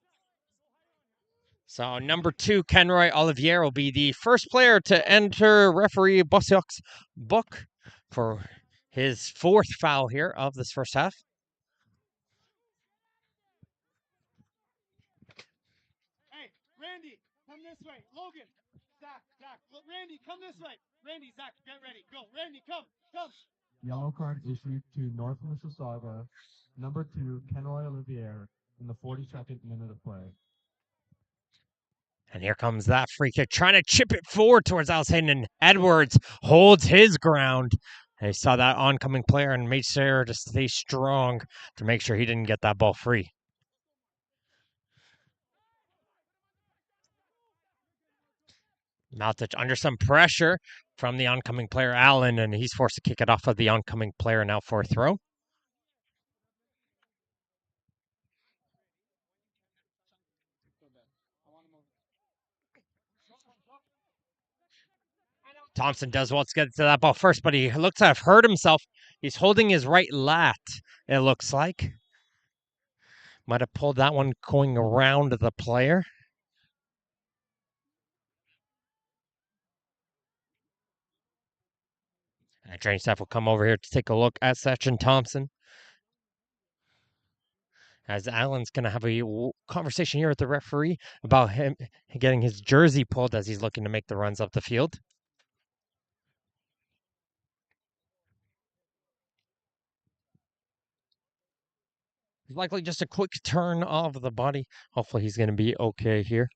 So number 2, Kenroy Olivier, will be the first player to enter referee Bossiok's book for his 4th foul here of this first half. Hey, Randy, come this way. Logan, Zach, Randy, come this way. Randy, Zach, get ready. Go. Randy, come. Yellow card issued to North Mississauga, number 2, Kenroy Olivier, in the 42nd minute of play. And here comes that free kick, trying to chip it forward towards Alice Hayden, and Edwards holds his ground. And he saw that oncoming player and made sure to stay strong to make sure he didn't get that ball free. Maltic under some pressure from the oncoming player, Allen, and he's forced to kick it off of the oncoming player now for a throw. Thompson does well to get to that ball first, but he looks to have hurt himself. He's holding his right lat, it looks like. Might have pulled that one going around the player. And training staff will come over here to take a look at Sachin Thompson. As Allen's going to have a conversation here with the referee about him getting his jersey pulled as he's looking to make the runs up the field. Likely just a quick turn of the body. Hopefully he's going to be okay here.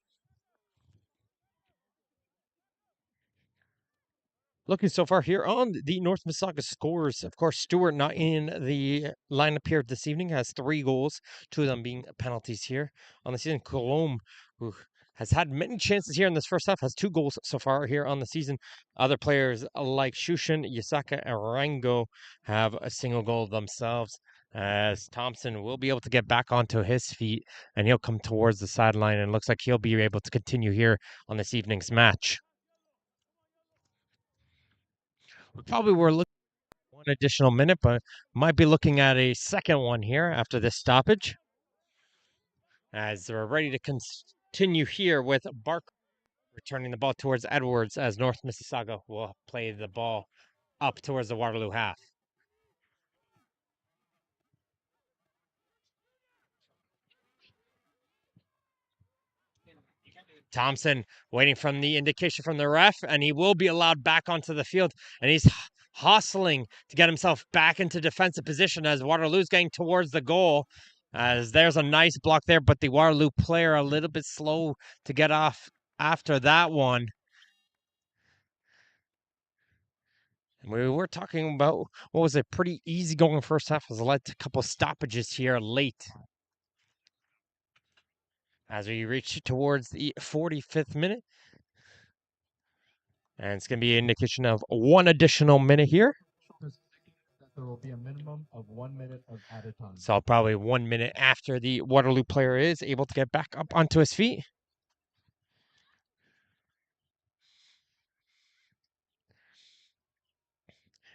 Looking so far here on the North Mississauga scores, of course, Stewart not in the lineup here this evening, has 3 goals, 2 of them being penalties here on the season. Colombe, who has had many chances here in this first half, has 2 goals so far here on the season. Other players like Shushin, Yasaka, and Rango have a single goal themselves, as Thompson will be able to get back onto his feet, and he'll come towards the sideline, and looks like he'll be able to continue here on this evening's match. We probably were looking at 1 additional minute, but might be looking at a second one here after this stoppage. As we're ready to continue here with Barker returning the ball towards Edwards, as North Mississauga will play the ball up towards the Waterloo half. Thompson waiting from the indication from the ref, and he will be allowed back onto the field, and he's hustling to get himself back into defensive position as Waterloo's getting towards the goal, as there's a nice block there, but the Waterloo player a little bit slow to get off after that one. And we were talking about what was a pretty easy going first half, as it led to a couple stoppages here late. As we reach towards the 45th minute. And it's going to be an indication of 1 additional minute here. There will be a minimum of 1 minute of added time. So probably 1 minute after the Waterloo player is able to get back up onto his feet.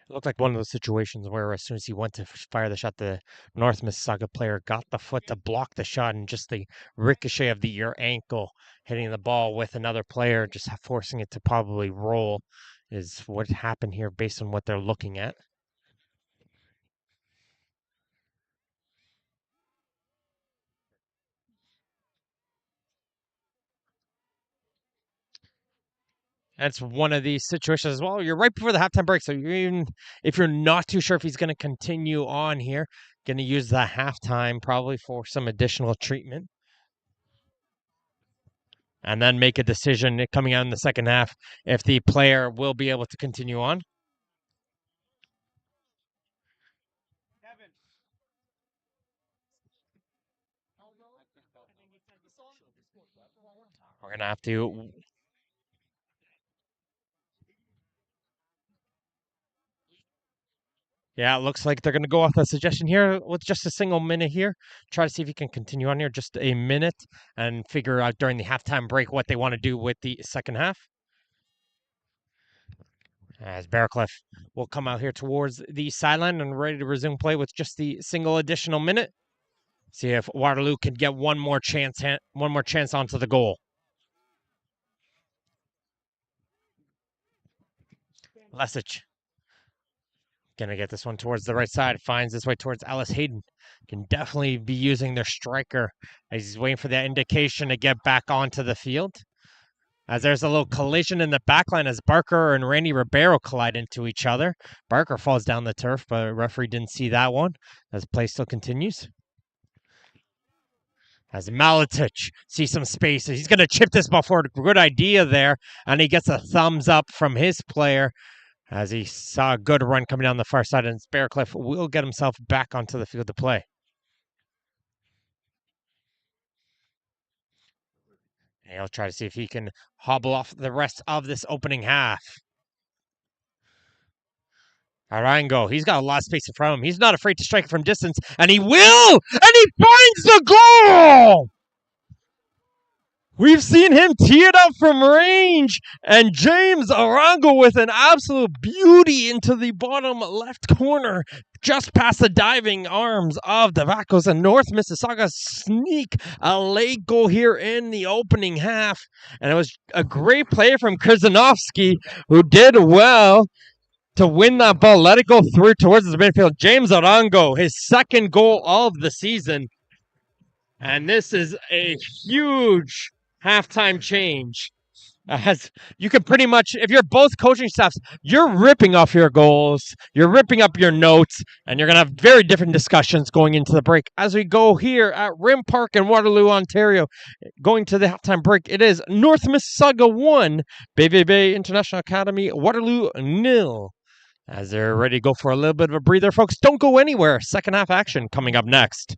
It looked like one of those situations where as soon as he went to fire the shot, the North Mississauga player got the foot to block the shot, and just the ricochet of your ankle hitting the ball with another player, just forcing it to probably roll, is what happened here based on what they're looking at. That's one of these situations as well. You're right before the halftime break, so even if you're not too sure if he's going to continue on here, going to use the halftime probably for some additional treatment. and then make a decision coming out in the second half if the player will be able to continue on. Kevin. We're going to have to. Yeah, it looks like they're going to go off that suggestion here with just a single minute here. Try to see if he can continue on here just a minute and figure out during the halftime break what they want to do with the second half. As Bearcliff will come out here towards the sideline and ready to resume play with just the single additional minute. See if Waterloo can get one more chance onto the goal. Lesich gonna get this one towards the right side. Finds his way towards Alice Hayden. Can definitely be using their striker as he's waiting for that indication to get back onto the field. As there's a little collision in the backline as Barker and Randy Ribeiro collide into each other. Barker falls down the turf, but the referee didn't see that one as play still continues. As Maletich sees some space, he's going to chip this ball forward. Good idea there, and he gets a thumbs up from his player as he saw a good run coming down the far side, and Bearcliff will get himself back onto the field to play. And he'll try to see if he can hobble off the rest of this opening half. Arango, he's got a lot of space in front of him. He's not afraid to strike from distance, and he will! And he finds the goal! We've seen him tee it up from range, and James Arango with an absolute beauty into the bottom left corner, just past the diving arms of the Vacos, and North Mississauga sneak a late goal here in the opening half. And it was a great play from Krzyzanowski, who did well to win that ball, let it go through towards the midfield. James Arango, his second goal of the season. And this is a huge halftime change. As you can pretty much, if you're both coaching staffs, you're ripping off your goals, you're ripping up your notes, and you're going to have very different discussions going into the break. As we go here at Rim Park in Waterloo, Ontario, going to the halftime break, it is North Mississauga 1, BVB International Academy, Waterloo 0. As they're ready to go for a little bit of a breather, folks, don't go anywhere. Second half action coming up next.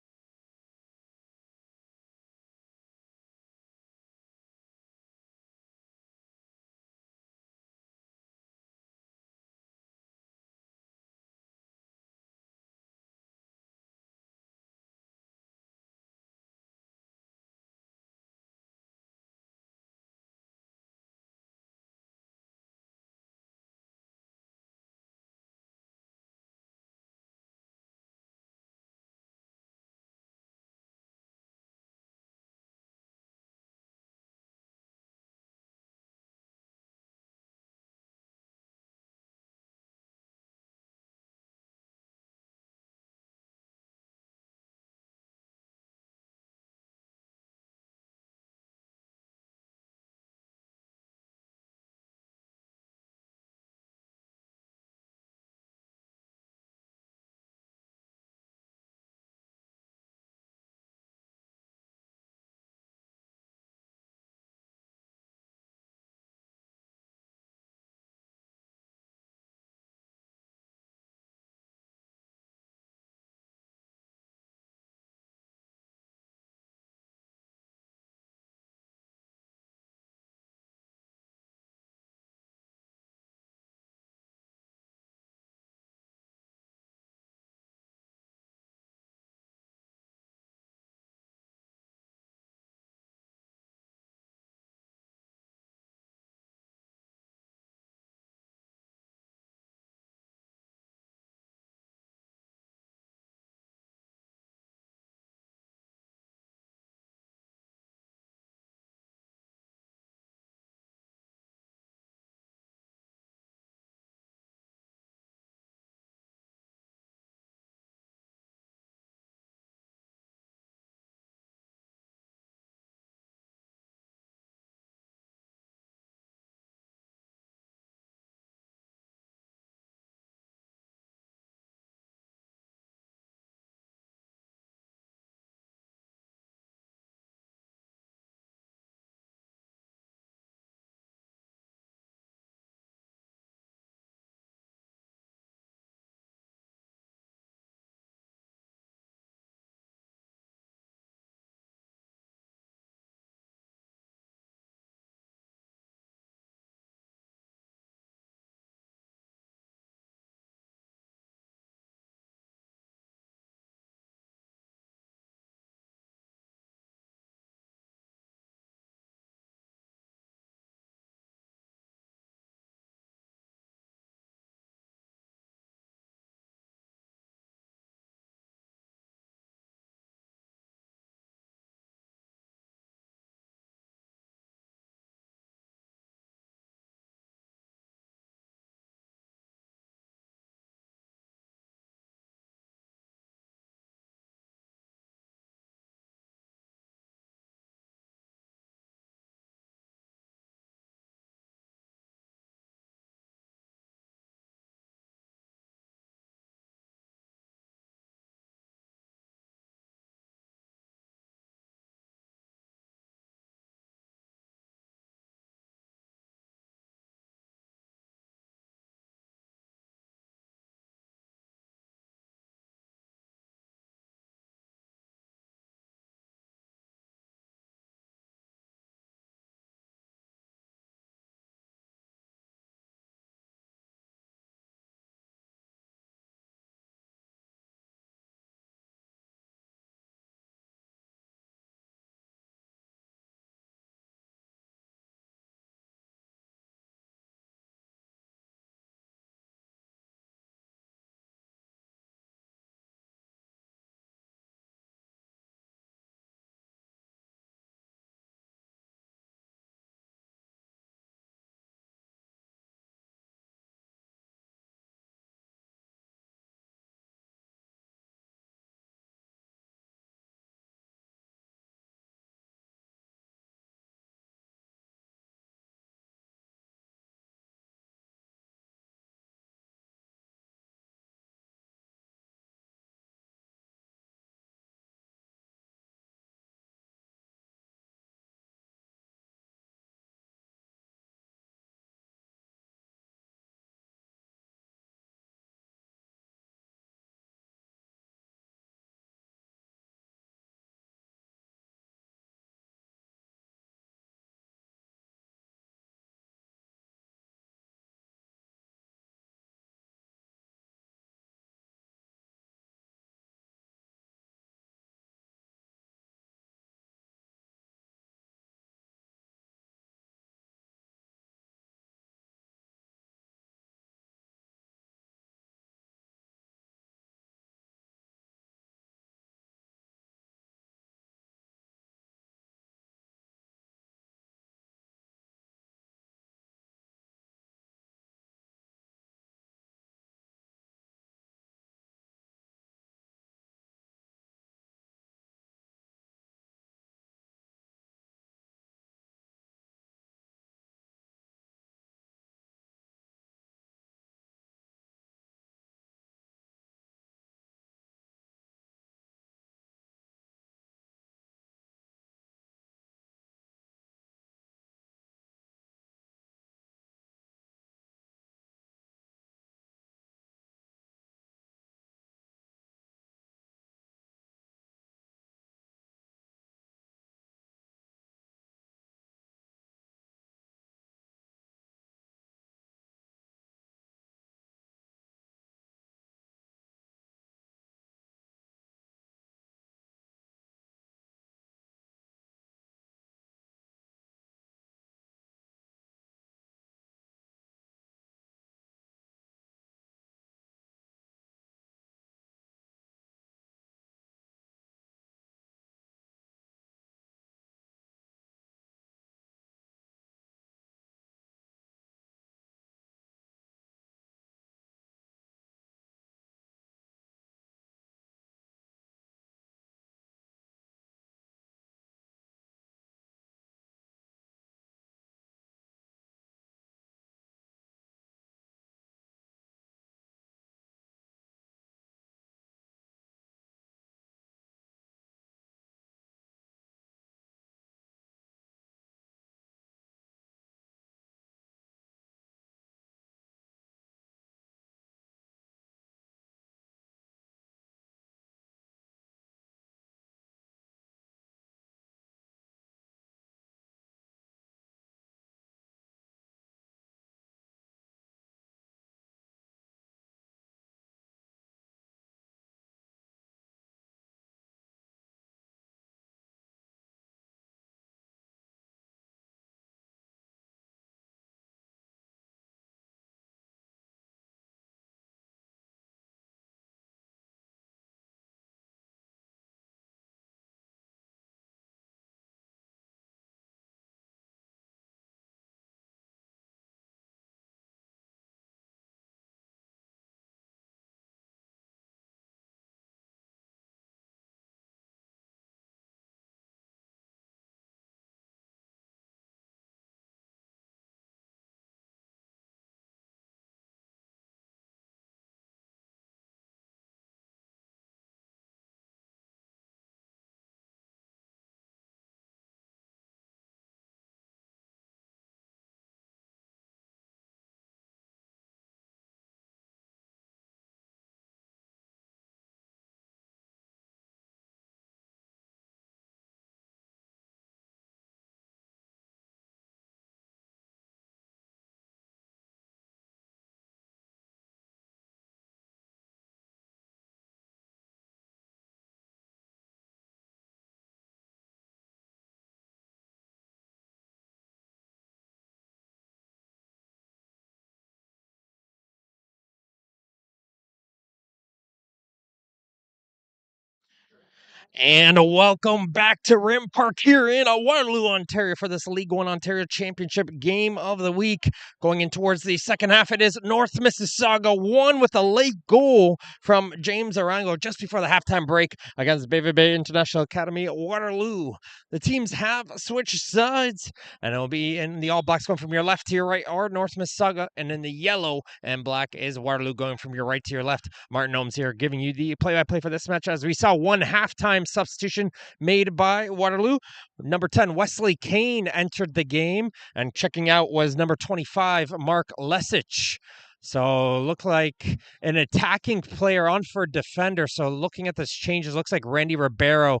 And welcome back to Rim Park here in Waterloo, Ontario for this League One Ontario Championship game of the week. Going in towards the second half, it is North Mississauga 1 with a late goal from James Arango just before the halftime break against BVB International Academy Waterloo. The teams have switched sides, and it will be in the All Blacks going from your left to your right or North Mississauga, and in the yellow and black is Waterloo going from your right to your left. Martin Ohms here giving you the play-by-play for this match as we saw one halftime substitution made by Waterloo. Number 10, Wesley Kane entered the game, and checking out was number 25, Mark Lesich. So look like an attacking player on for a defender. So looking at this changes, looks like Randy Ribeiro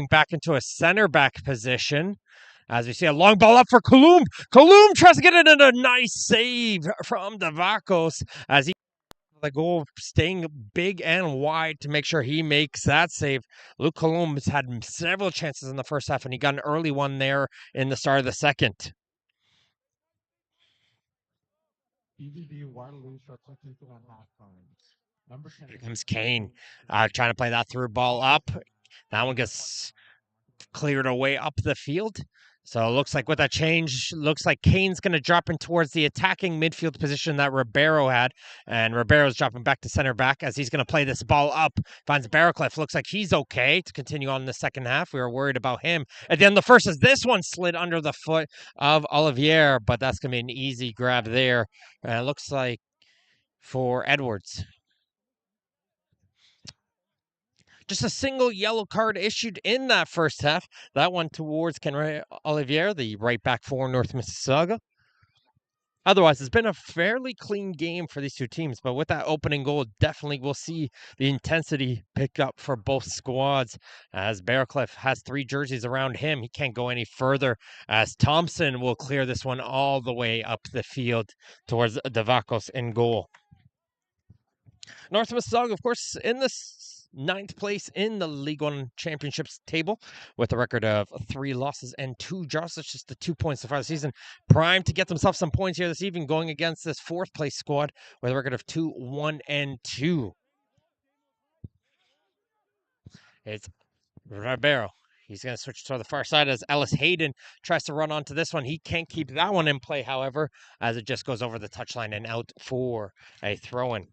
back into a center back position. As we see a long ball up for Kaloum. Kaloum tries to get it in a nice save from Davakos as he the goal staying big and wide to make sure he makes that save. Luke Kaloum has had several chances in the first half, and he got an early one there in the start of the second. BVB Waterloo substitution at halftime. Number 10. Here comes Kane trying to play that through ball up. That one gets cleared away up the field. So it looks like with that change, looks like Kane's going to drop in towards the attacking midfield position that Ribeiro had. And Ribeiro's dropping back to center back as he's going to play this ball up. Finds Barracliff. Looks like he's okay to continue on in the second half. We were worried about him. At the end of the first, as this one slid under the foot of Olivier, but that's going to be an easy grab there. It looks like for Edwards. Just a single yellow card issued in that first half. That one towards Kenray Olivier, the right back for North Mississauga. Otherwise, it's been a fairly clean game for these two teams, but with that opening goal, definitely we'll see the intensity pick up for both squads. As Barracliff has 3 jerseys around him, he can't go any further, as Thompson will clear this one all the way up the field towards Davakos in goal. North Mississauga, of course, in this 9th place in the League One Championships table with a record of 3 losses and 2 draws. That's just the 2 points so far this season. Primed to get themselves some points here this evening, going against this 4th place squad with a record of 2-1-2. It's Ribeiro. He's going to switch to the far side as Ellis Hayden tries to run onto this one. He can't keep that one in play, however, as it just goes over the touchline and out for a throw-in.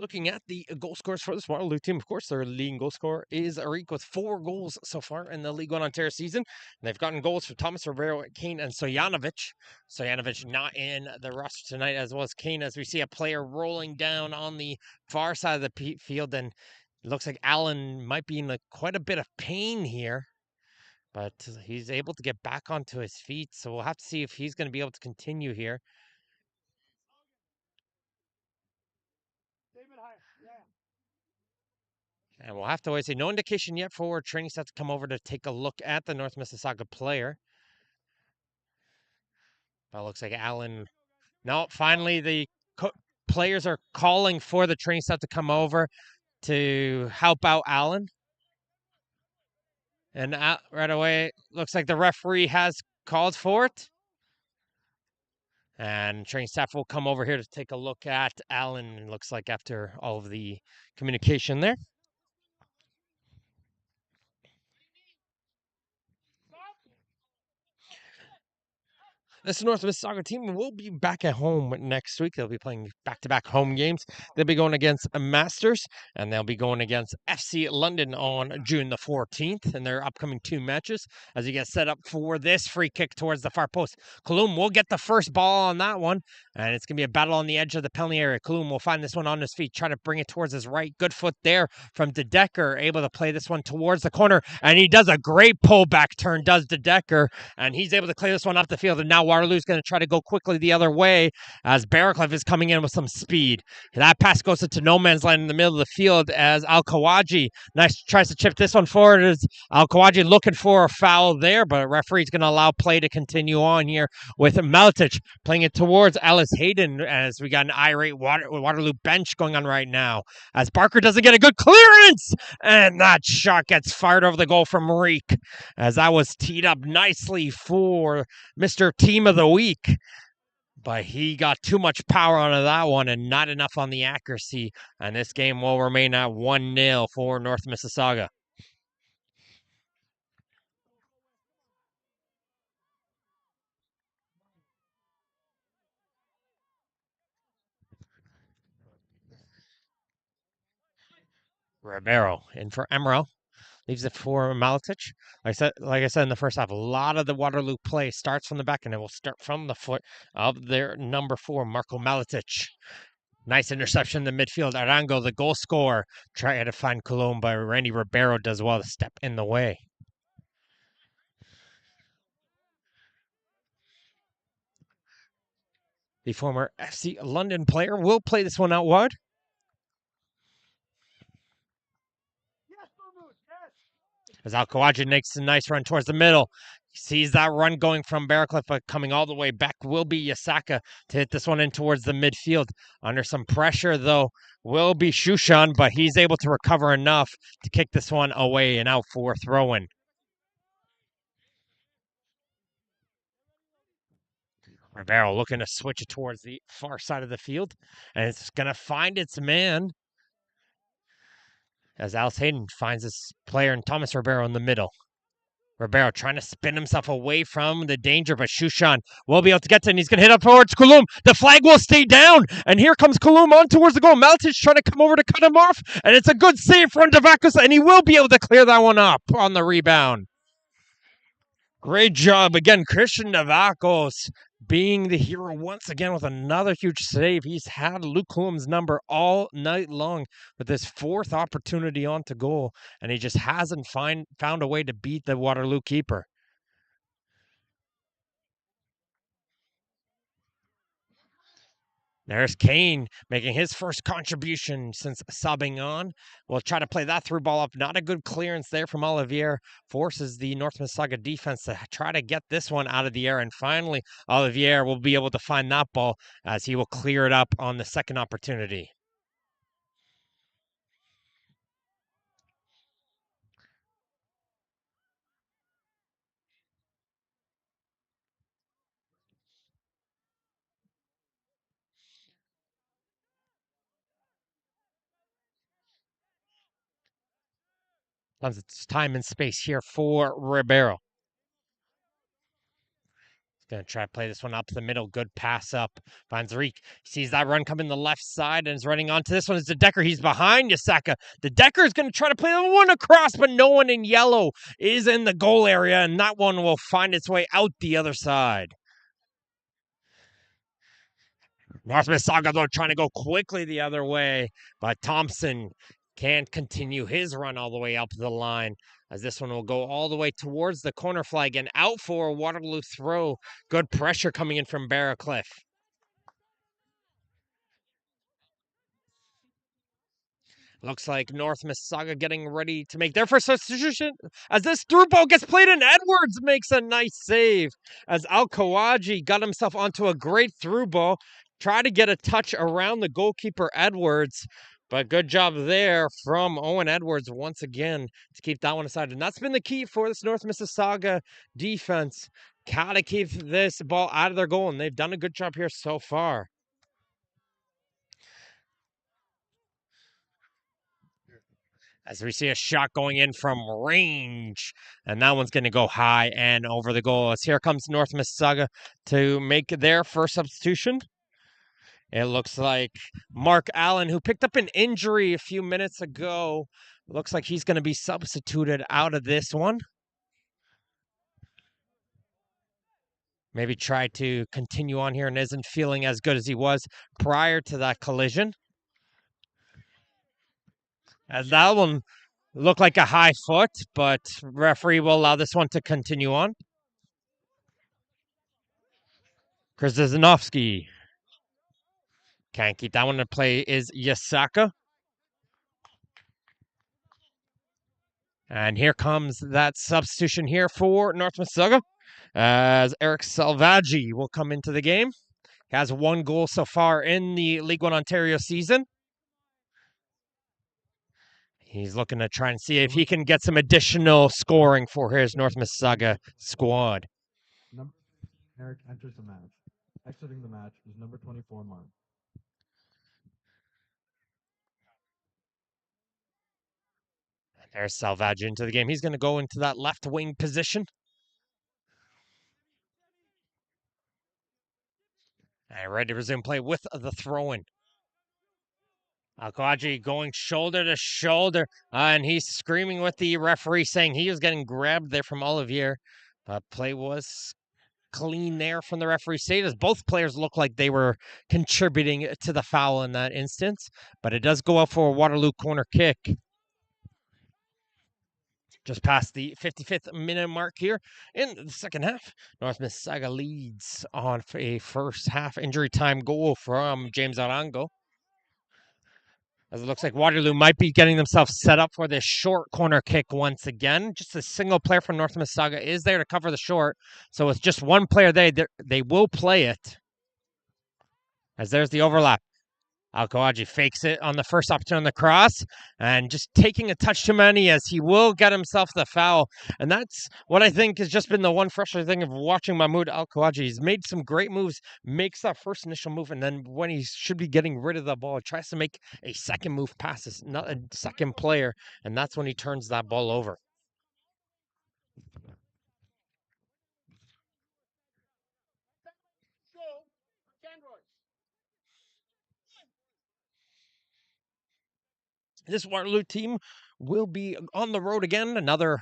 Looking at the goal scores for this Waterloo team, of course, their leading goal scorer is Arik with 4 goals so far in the League One Ontario season. And they've gotten goals from Thomas Ribeiro, Kane, and Sojanovic. Sojanovic not in the roster tonight, as well as Kane, as we see a player rolling down on the far side of the field. And it looks like Allen might be in quite a bit of pain here, but he's able to get back onto his feet. So we'll have to see if he's going to be able to continue here. And we'll have to wait. No indication yet for training staff to come over to take a look at the North Mississauga player. But it looks like Allen. No, finally the players are calling for the training staff to come over to help out Allen. And right away, looks like the referee has called for it. And training staff will come over here to take a look at Allen. It looks like after all of the communication there. This North Mississauga team will be back at home next week. They'll be playing back-to-back home games. They'll be going against Masters, and they'll be going against FC London on June the 14th in their upcoming 2 matches as you get set up for this free kick towards the far post. Kaloum will get the first ball on that one, and it's going to be a battle on the edge of the penalty area. Kaloum will find this one on his feet, try to bring it towards his right. Good foot there from De Decker, able to play this one towards the corner, and he does a great pullback turn, does De Decker, and he's able to clear this one off the field, and now Waterloo's going to try to go quickly the other way as Barracliff is coming in with some speed. That pass goes into no man's land in the middle of the field as Al-Kawaji tries to chip this one forward. As Al-Kawaji looking for a foul there, but a referee's going to allow play to continue on here with Meltic playing it towards Ellis Hayden as we got an irate Waterloo bench going on right now as Barker doesn't get a good clearance, and that shot gets fired over the goal from Reek as that was teed up nicely for Mr. Team of the Week. but he got too much power onto that one and not enough on the accuracy. And this game will remain at 1-0 for North Mississauga. Ribeiro in for Emerald. Leaves it for Maletic. Like I said in the first half, a lot of the Waterloo play starts from the back, and it will start from the foot of their number 4, Marco Maletic. Nice interception in the midfield. Arango, the goal scorer, trying to find Cologne, but Randy Ribeiro does well to step in the way. The former FC London player will play this one out wide. As Alkawaji makes a nice run towards the middle. He sees that run going from Barracliff, but coming all the way back will be Yasaka to hit this one in towards the midfield. Under some pressure, though, will be Shushan, but he's able to recover enough to kick this one away and out for throw-in. Ribeiro looking to switch it towards the far side of the field, and it's going to find its man as Alice Hayden finds his player in Thomas Ribeiro in the middle. Ribeiro trying to spin himself away from the danger, but Shushan will be able to get to it, and he's going to hit up towards Kulum. The flag will stay down, and here comes Kulum on towards the goal. Maletic trying to come over to cut him off, and it's a good save from Devakos, and he will be able to clear that one up on the rebound. Great job again, Christian Devakos being the hero once again with another huge save. He's had Luke Kulum's number all night long with his 4th opportunity onto goal, and he just hasn't found a way to beat the Waterloo keeper. There's Kane making his first contribution since subbing on. We'll try to play that through ball up. Not a good clearance there from Olivier. Forces the North Mississauga defense to try to get this one out of the air. And finally, Olivier will be able to find that ball as he will clear it up on the second opportunity. Tons of time and space here for Ribeiro. Going to try to play this one up the middle. Good pass up. Finds Reek. Sees that run come in the left side and is running onto this one. It's the Decker. He's behind Yasaka. The Decker is going to try to play the one across, but no one in yellow is in the goal area, and that one will find its way out the other side. North Mississauga, though, trying to go quickly the other way, but Thompson can't continue his run all the way up the line, as this one will go all the way towards the corner flag and out for a Waterloo throw. Good pressure coming in from Barracliff. Looks like North Mississauga getting ready to make their first substitution as this through ball gets played, and Edwards makes a nice save as Al-Kawaji got himself onto a great through ball. Try to get a touch around the goalkeeper Edwards, but good job there from Owen Edwards once again to keep that one aside. And that's been the key for this North Mississauga defense. Gotta keep this ball out of their goal, and they've done a good job here so far. As we see a shot going in from range, and that one's going to go high and over the goal. As here comes North Mississauga to make their first substitution. It looks like Mark Allen, who picked up an injury a few minutes ago, looks like he's going to be substituted out of this one. Maybe try to continue on here and isn't feeling as good as he was prior to that collision. As that one looked like a high foot, but referee will allow this one to continue on. Krzyzanowski can't keep that one to play is Yasaka. And here comes that substitution here for North Mississauga, as Eric Salvaggi will come into the game. He has 1 goal so far in the League One Ontario season. He's looking to try and see if he can get some additional scoring for his North Mississauga squad. Number 15, Eric enters the match. Exiting the match is number 24, Mark. There's Salvage into the game. He's going to go into that left wing position. And ready to resume play with the throw-in. Alkawaji going shoulder to shoulder, and he's screaming with the referee, saying he was getting grabbed there from Olivier. But play was clean there from the referee state, as both players look like they were contributing to the foul in that instance. But it does go out for a Waterloo corner kick. Just past the 55th minute mark here in the second half. North Mississauga leads on a first half injury time goal from James Arango. As it looks like Waterloo might be getting themselves set up for this short corner kick once again. Just a single player from North Mississauga is there to cover the short. So with just one player there, they will play it. As there's the overlap. Alkawaji fakes it on the first opportunity on the cross and just taking a touch too many, as he will get himself the foul. And that's what I think has just been the one frustrating thing of watching Mahmoud Alkawaji. He's made some great moves, makes that first initial move, and then when he should be getting rid of the ball, he tries to make a second move passes, not a second player, and that's when he turns that ball over. This Waterloo team will be on the road again, another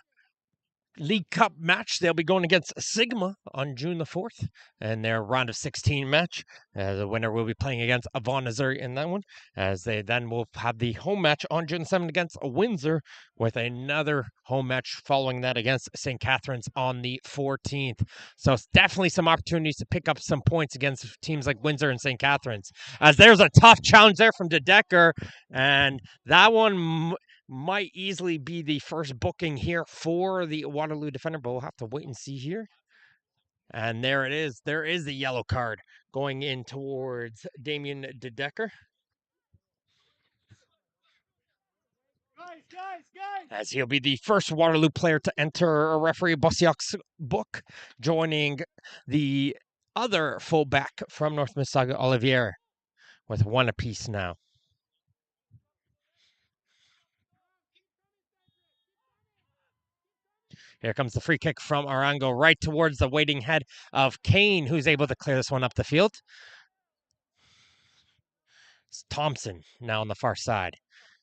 League Cup match. They'll be going against Sigma on June the 4th in their round of 16 match. The winner will be playing against Avon Missouri in that one, as they then will have the home match on June 7th against Windsor, with another home match following that against St. Catharines on the 14th. So it's definitely some opportunities to pick up some points against teams like Windsor and St. Catharines, as there's a tough challenge there from De Decker, and that one might easily be the first booking here for the Waterloo defender, but we'll have to wait and see here. And there it is. There is the yellow card going in towards Damien De Decker. As he'll be the first Waterloo player to enter referee Bossiak's book, joining the other fullback from North Mississauga, Olivier, with one apiece now. Here comes the free kick from Arango right towards the waiting head of Kane, who's able to clear this one up the field. It's Thompson now on the far side.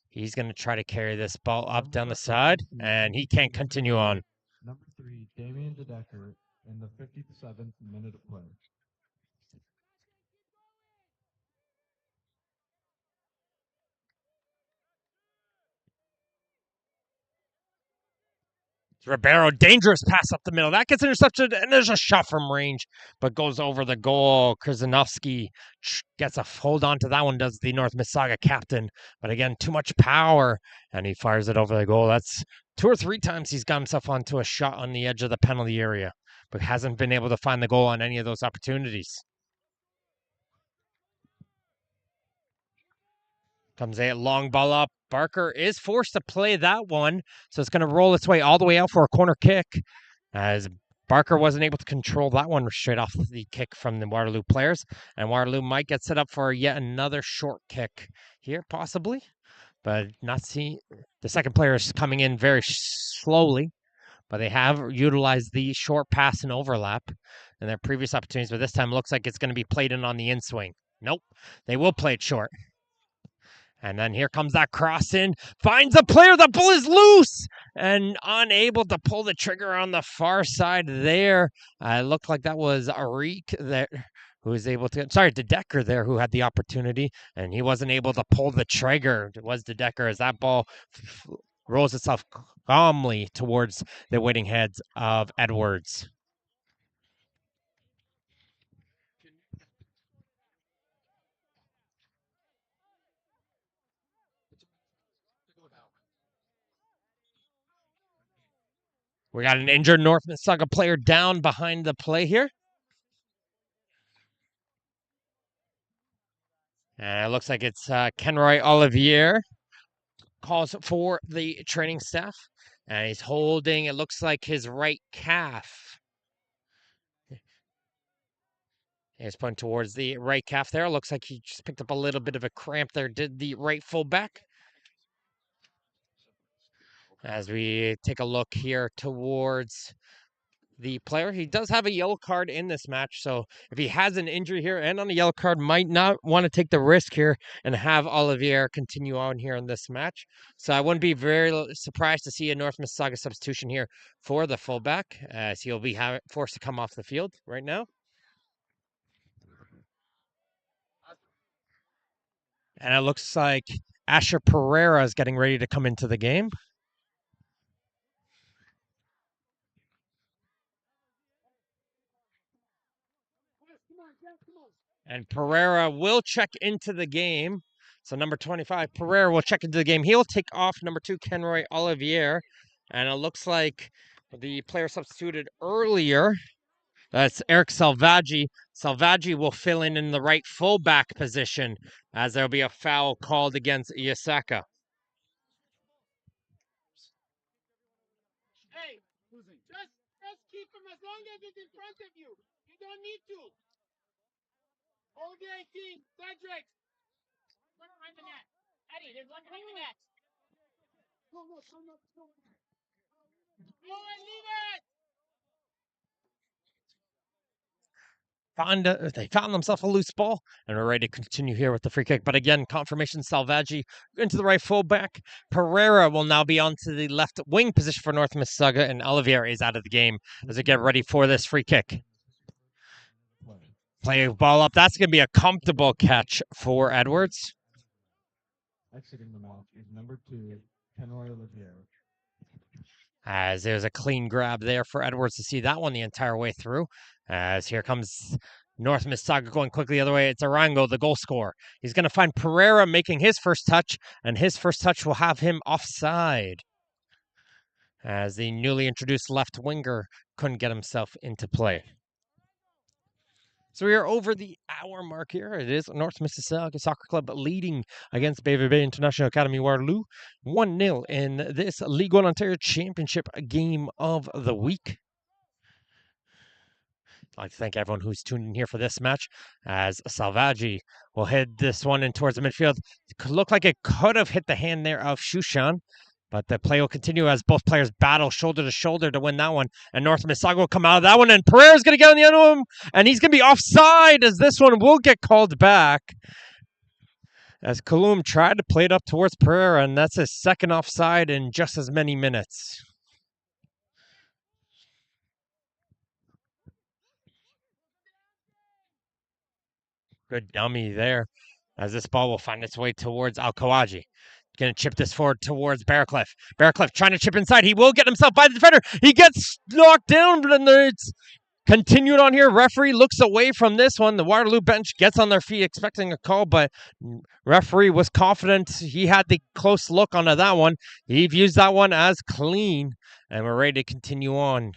He's going to try to carry this ball up down the side, and he can't continue on. Number 3, Damien De Decker, in the 57th minute of play. Ribeiro, dangerous pass up the middle. That gets intercepted, and there's a shot from range, but goes over the goal. Krzyzanowski gets a hold on to that one, does the North Mississauga captain. But again, too much power, and he fires it over the goal. That's 2 or 3 times he's got himself onto a shot on the edge of the penalty area, but hasn't been able to find the goal on any of those opportunities. Comes a long ball up. Barker is forced to play that one, so it's going to roll its way all the way out for a corner kick, as Barker wasn't able to control that one straight off the kick from the Waterloo players. And Waterloo might get set up for yet another short kick here, possibly, but not see. The second player is coming in very slowly, but they have utilized the short pass and overlap in their previous opportunities, but this time looks like it's going to be played in on the in-swing. Nope, they will play it short. And then here comes that cross in, finds a player, the ball is loose, and unable to pull the trigger on the far side there. It looked like that was Arik there, who was able to, De Decker there, who had the opportunity, and he wasn't able to pull the trigger. It was De Decker, as that ball rolls itself calmly towards the waiting heads of Edwards. We got an injured North Mississauga player down behind the play here. And it looks like it's Kenroy Olivier. Calls for the training staff. And he's holding, it looks like, his right calf. He's pointing towards the right calf there. Looks like he just picked up a little bit of a cramp there, did the right fullback. As we take a look here towards the player, he does have a yellow card in this match, so if he has an injury here and on a yellow card, might not want to take the risk here and have Olivier continue on here in this match. So I wouldn't be very surprised to see a North Mississauga substitution here for the fullback, as he'll be forced to come off the field right now. And it looks like Asher Pereira is getting ready to come into the game. And Pereira will check into the game. So number 25, Pereira will check into the game. He'll take off number 2, Kenroy Olivier. And it looks like the player substituted earlier, that's Eric Salvaggi. Salvaggi will fill in the right fullback position, as there'll be a foul called against Iyasaka. Hey, just keep him as long as it's in front of you. You don't need to. Hold the 18, Cedric. One behind the net. Eddie, there's one behind the net. Go and leave it. They found themselves a loose ball, and we're ready to continue here with the free kick. But again, confirmation, Salvaggi into the right fullback. Pereira will now be onto the left wing position for North Mississauga, and Olivier is out of the game as we get ready for this free kick. Play ball up. That's going to be a comfortable catch for Edwards. Exiting the match is number 2, Kenroy Olivier. As there's a clean grab there for Edwards to see that one the entire way through. As here comes North Mississauga going quickly the other way. It's Arango, the goal scorer. He's going to find Pereira making his first touch, and his first touch will have him offside, as the newly introduced left winger couldn't get himself into play. So we are over the hour mark here. It is North Mississauga Soccer Club leading against BVB International Academy Waterloo 1-0 in this League One Ontario Championship game of the week. I'd like to thank everyone who's tuned in here for this match, as Salvaggi will head this one in towards the midfield. It could look like it could have hit the hand there of Shushan, but the play will continue as both players battle shoulder to shoulder to win that one. And North Mississauga will come out of that one, and Pereira's going to get on the end of him, and he's going to be offside, as this one will get called back. As Kalum tried to play it up towards Pereira, and that's his second offside in just as many minutes. Good dummy there, as this ball will find its way towards Al-Kawaji. Going to chip this forward towards Bearcliff. Bearcliff trying to chip inside. He will get himself by the defender. He gets knocked down, but then it's continued on here. Referee looks away from this one. The Waterloo bench gets on their feet expecting a call, but referee was confident. He had the close look onto that one. He views that one as clean, and we're ready to continue on.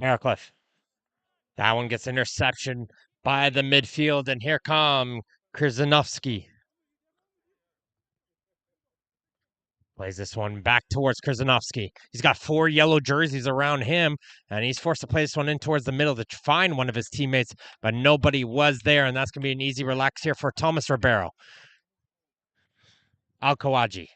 Bearcliff. That one gets interception by the midfield, and here come Krzyzanowski. Plays this one back towards Krzyzanowski. He's got 4 yellow jerseys around him, and he's forced to play this one in towards the middle to find one of his teammates, but nobody was there, and that's going to be an easy relax here for Thomas Ribeiro. Al-Kawaji.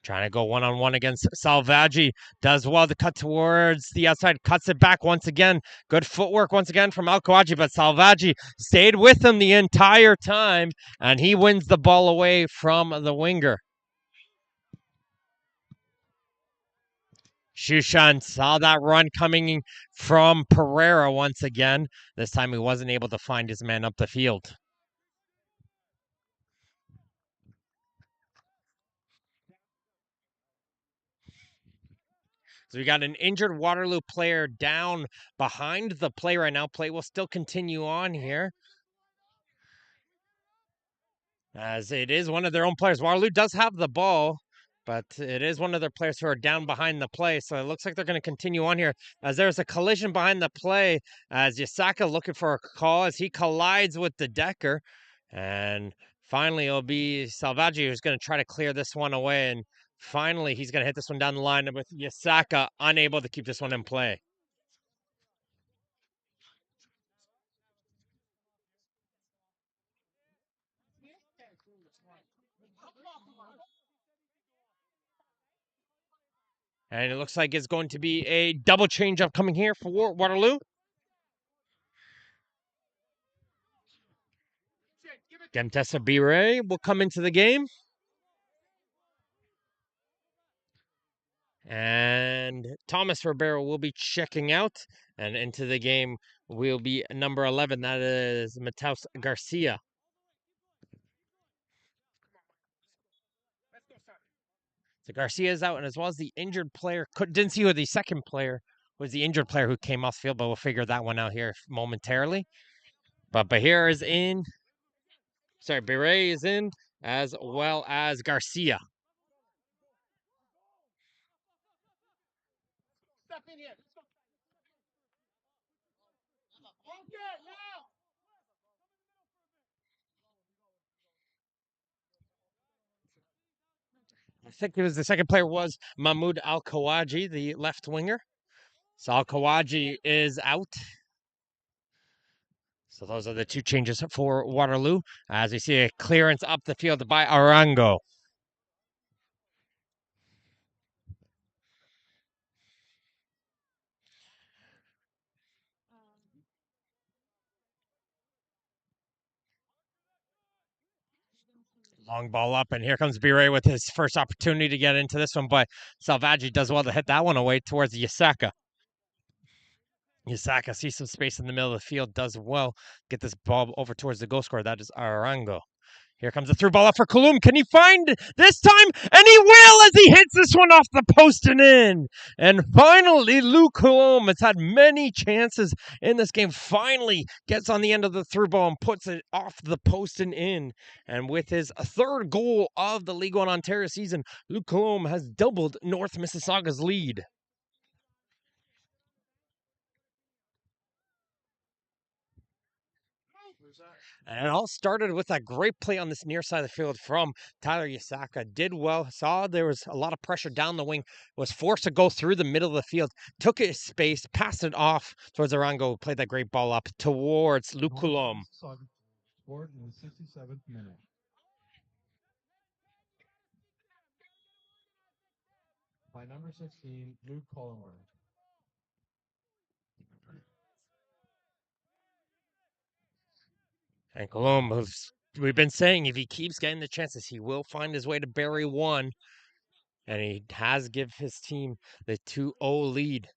Trying to go one-on-one against Salvaggi. Does well to cut towards the outside. Cuts it back once again. Good footwork once again from Al-Kawaji, but Salvaggi stayed with him the entire time, and he wins the ball away from the winger. Shushan saw that run coming from Pereira once again. This time he wasn't able to find his man up the field. So we got an injured Waterloo player down behind the play right now. Play will still continue on here, as it is one of their own players. Waterloo does have the ball, but it is one of their players who are down behind the play. So it looks like they're going to continue on here, as there's a collision behind the play, as Iyasaka looking for a call as he collides with the Decker. And Finally, it'll be Salvaggi who's going to try to clear this one away. And finally, he's going to hit this one down the line with Yasaka unable to keep this one in play. And it looks like it's going to be a double change up coming here for Waterloo. Gemtesa Bire will come into the game. And Thomas Ribeiro will be checking out. And into the game will be number 11. That is Mateus Garcia. So Garcia is out, and as well as the injured player. Didn't see who the second player was, the injured player who came off the field, but we'll figure that one out here momentarily. But Bahir is in. Sorry, Beret is in, as well as Garcia. Step in here. Okay, now. I think it was the second player was Mahmoud Al Kawaji, the left winger. So Al Kawaji is out. So those are the two changes for Waterloo. As we see a clearance up the field by Arango. Long ball up, and here comes Bire with his first opportunity to get into this one, but Salvaggi does well to hit that one away towards Yasaka. Yasaka sees some space in the middle of the field, does well. Get this ball over towards the goal scorer. That is Arango. Here comes the through ball up for Kulum. Can he find this time? And he will as he hits this one off the post and in. And finally, Luke Kulum has had many chances in this game. Finally gets on the end of the through ball and puts it off the post and in. And with his third goal of the League One Ontario season, Luke Kulum has doubled North Mississauga's lead. And it all started with that great play on this near side of the field from Tyler Yasaka. Did well, saw there was a lot of pressure down the wing, was forced to go through the middle of the field, took his space, passed it off towards Arango, played that great ball up towards Luke Coulombe. Scored in the 67th minute. By number 16, Luke Collenberg. And Coulombe, we've been saying if he keeps getting the chances, he will find his way to bury one. And he has give his team the 2-0 lead.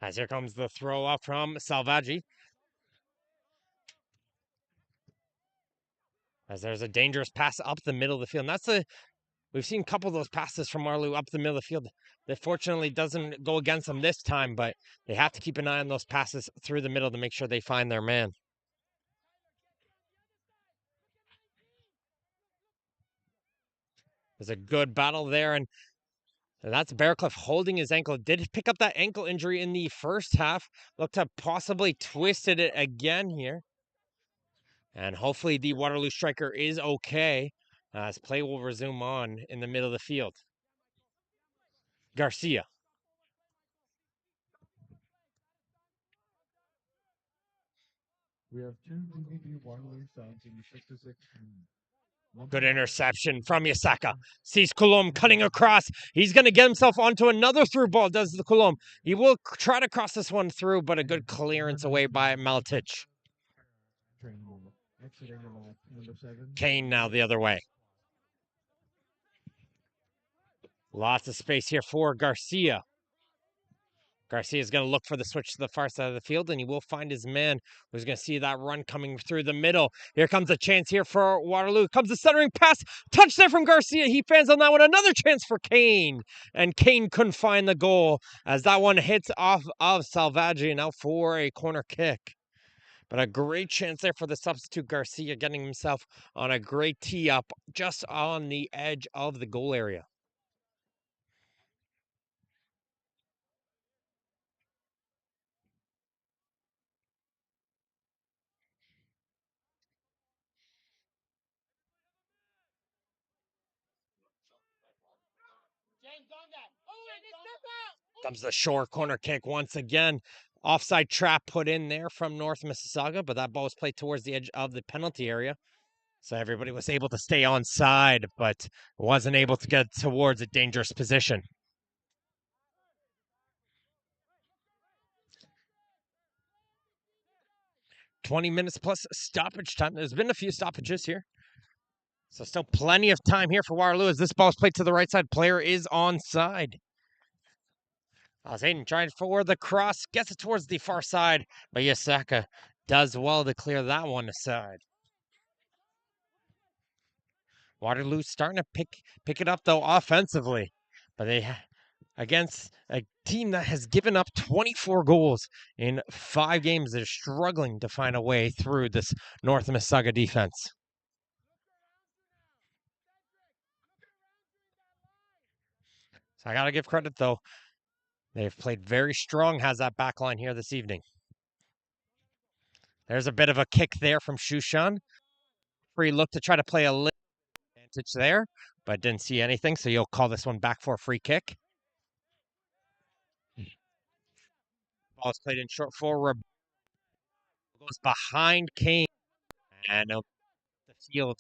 As here comes the throw up from Salvaggi. As there's a dangerous pass up the middle of the field. And that's we've seen a couple of those passes from Waterloo up the middle of the field. That fortunately doesn't go against them this time, but they have to keep an eye on those passes through the middle to make sure they find their man. There's a good battle there, and that's Bearcliff holding his ankle. Did pick up that ankle injury in the first half. Looked to have possibly twisted it again here. And hopefully the Waterloo striker is okay as play will resume on in the middle of the field. Garcia. We have two BVB Waterloo subs in the 66th minute. Good interception from Yasaka. Sees Coulombe cutting across. He's going to get himself onto another through ball, does the Coulombe. He will try to cross this one through, but a good clearance away by Maltich. Kane now the other way. Lots of space here for Garcia. Garcia's going to look for the switch to the far side of the field, and he will find his man who's going to see that run coming through the middle. Here comes a chance here for Waterloo. Comes the centering pass. Touch there from Garcia. He fans on that one. Another chance for Kane. And Kane couldn't find the goal as that one hits off of Salvaggi and out for a corner kick. But a great chance there for the substitute Garcia, getting himself on a great tee up just on the edge of the goal area. Comes the short corner kick once again. Offside trap put in there from North Mississauga, but that ball was played towards the edge of the penalty area. So everybody was able to stay on side, but wasn't able to get towards a dangerous position. "20 minutes plus stoppage time." There's been a few stoppages here. So still plenty of time here for Waterloo as this ball's played to the right side. Player is onside. Hayden trying for the cross, gets it towards the far side, but Yasaka does well to clear that one aside. Waterloo starting to pick it up though offensively, but they against a team that has given up 24 goals in 5 games. They're struggling to find a way through this North Mississauga defense. So I got to give credit though. They've played very strong, has that back line here this evening. There's a bit of a kick there from Shushan. Free look to try to play a little advantage there, but didn't see anything, so you'll call this one back for a free kick. Ball's played in short forward. Goes behind Kane and the field.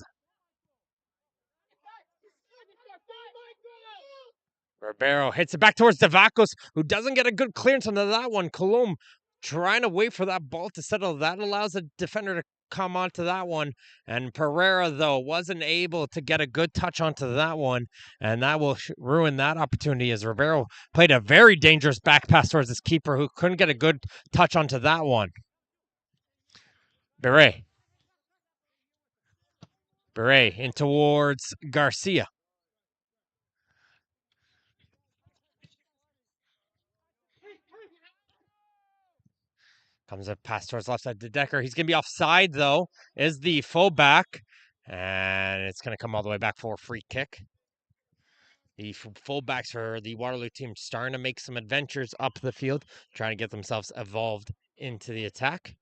Ribeiro hits it back towards Devakos, who doesn't get a good clearance onto that one. Colomb trying to wait for that ball to settle. That allows the defender to come onto that one. And Pereira, though, wasn't able to get a good touch onto that one. And that will ruin that opportunity as Ribeiro played a very dangerous back pass towards his keeper, who couldn't get a good touch onto that one. Beret in towards Garcia. Comes a pass towards left side to Decker. He's going to be offside, though, is the fullback. And it's going to come all the way back for a free kick. The fullbacks for the Waterloo team starting to make some adventures up the field, trying to get themselves evolved into the attack.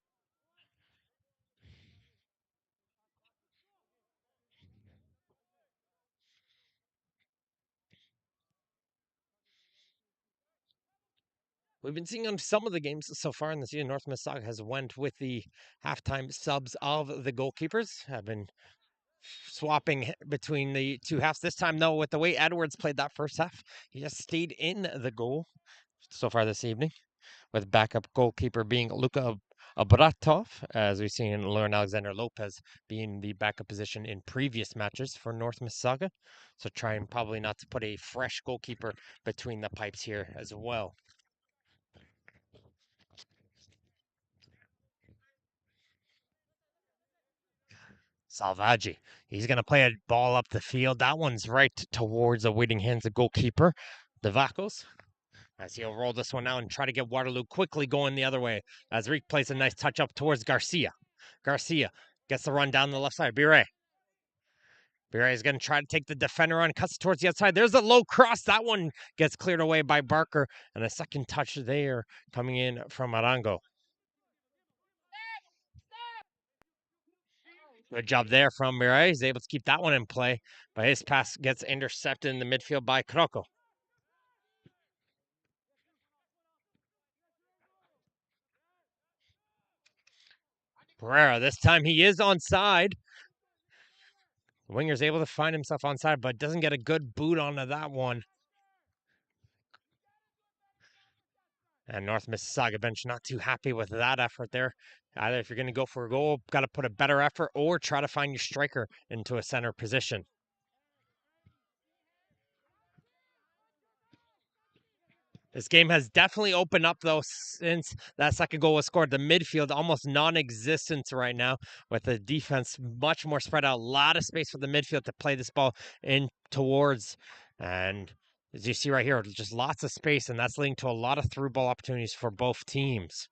We've been seeing on some of the games so far in the season, North Mississauga has went with the halftime subs of the goalkeepers, have been swapping between the two halves. This time, though, with the way Edwards played that first half, he just stayed in the goal so far this evening, with backup goalkeeper being Luka Abratov, as we've seen Lauren Alexander Lopez being the backup position in previous matches for North Mississauga. So trying probably not to put a fresh goalkeeper between the pipes here as well. Salvaggi. He's going to play a ball up the field. That one's right towards the waiting hands of goalkeeper, Devakos. As he'll roll this one out and try to get Waterloo quickly going the other way. As Reek plays a nice touch up towards Garcia. Garcia gets the run down the left side. Bire is going to try to take the defender on, cuts towards the outside. There's a low cross. That one gets cleared away by Barker. And a second touch there coming in from Arango. Good job there from Mirai. He's able to keep that one in play, but his pass gets intercepted in the midfield by Croco. Pereira, this time he is onside. The winger's able to find himself onside, but doesn't get a good boot onto that one. And North Mississauga bench not too happy with that effort there. Either if you're going to go for a goal, got to put a better effort, or try to find your striker into a center position. This game has definitely opened up, though, since that second goal was scored. The midfield almost non-existent right now, with the defense much more spread out. A lot of space for the midfield to play this ball in towards. And as you see right here, just lots of space, and that's leading to a lot of through ball opportunities for both teams.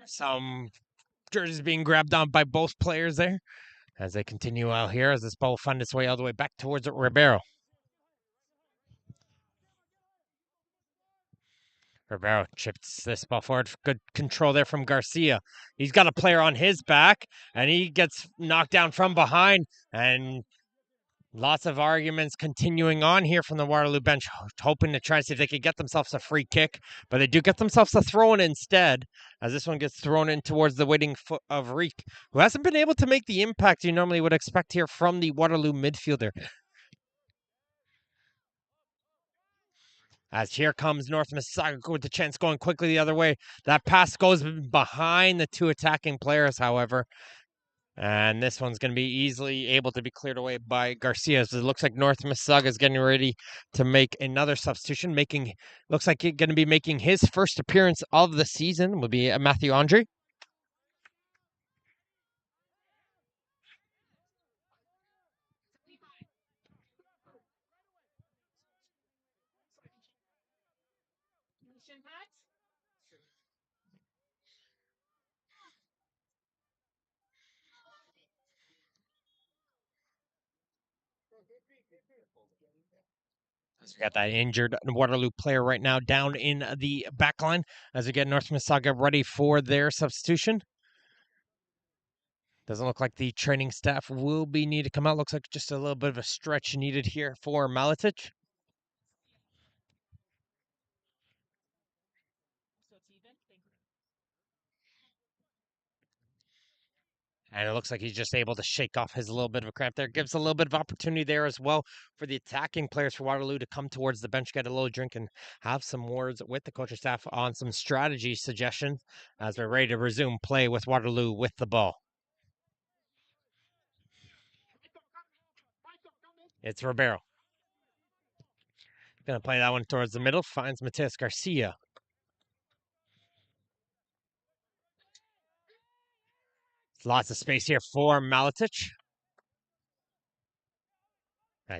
Some jerseys being grabbed on by both players there. As they continue out here, as this ball will find its way all the way back towards Ribeiro. Ribeiro chips this ball forward. Good control there from Garcia. He's got a player on his back, and he gets knocked down from behind. And lots of arguments continuing on here from the Waterloo bench, hoping to try to see if they could get themselves a free kick. But they do get themselves a throw-in instead, as this one gets thrown in towards the waiting foot of Reek, who hasn't been able to make the impact you normally would expect here from the Waterloo midfielder. As here comes North Mississauga with the chance going quickly the other way. That pass goes behind the two attacking players, however. And this one's going to be easily able to be cleared away by Garcia. So it looks like North Mississauga is getting ready to make another substitution. Looks like he's going to be making his first appearance of the season. Will be Matthew Andre. We got that injured Waterloo player right now down in the back line as we get North Mississauga ready for their substitution. Doesn't look like the training staff will be needed to come out. Looks like just a little bit of a stretch needed here for Maletic. And it looks like he's just able to shake off his little bit of a cramp there. Gives a little bit of opportunity there as well for the attacking players for Waterloo to come towards the bench, get a little drink, and have some words with the coaching staff on some strategy suggestions as we're ready to resume play with Waterloo with the ball. It's Ribeiro. Going to play that one towards the middle. Finds Matias Garcia. Lots of space here for Maletic.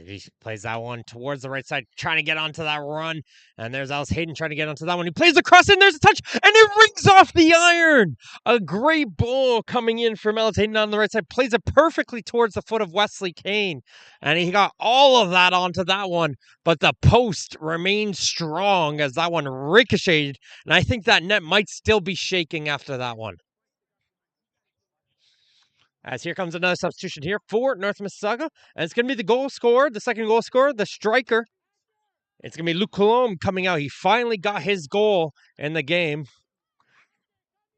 He plays that one towards the right side, trying to get onto that run. And there's Alice Hayden trying to get onto that one. He plays across and there's a touch, and it rings off the iron. A great ball coming in from Alice Hayden on the right side. Plays it perfectly towards the foot of Wesley Kane. And he got all of that onto that one. But the post remained strong as that one ricocheted. And I think that net might still be shaking after that one. As here comes another substitution here for North Mississauga. And it's going to be the goal scorer, the second goal scorer, the striker. It's going to be Luke Colombe coming out. He finally got his goal in the game.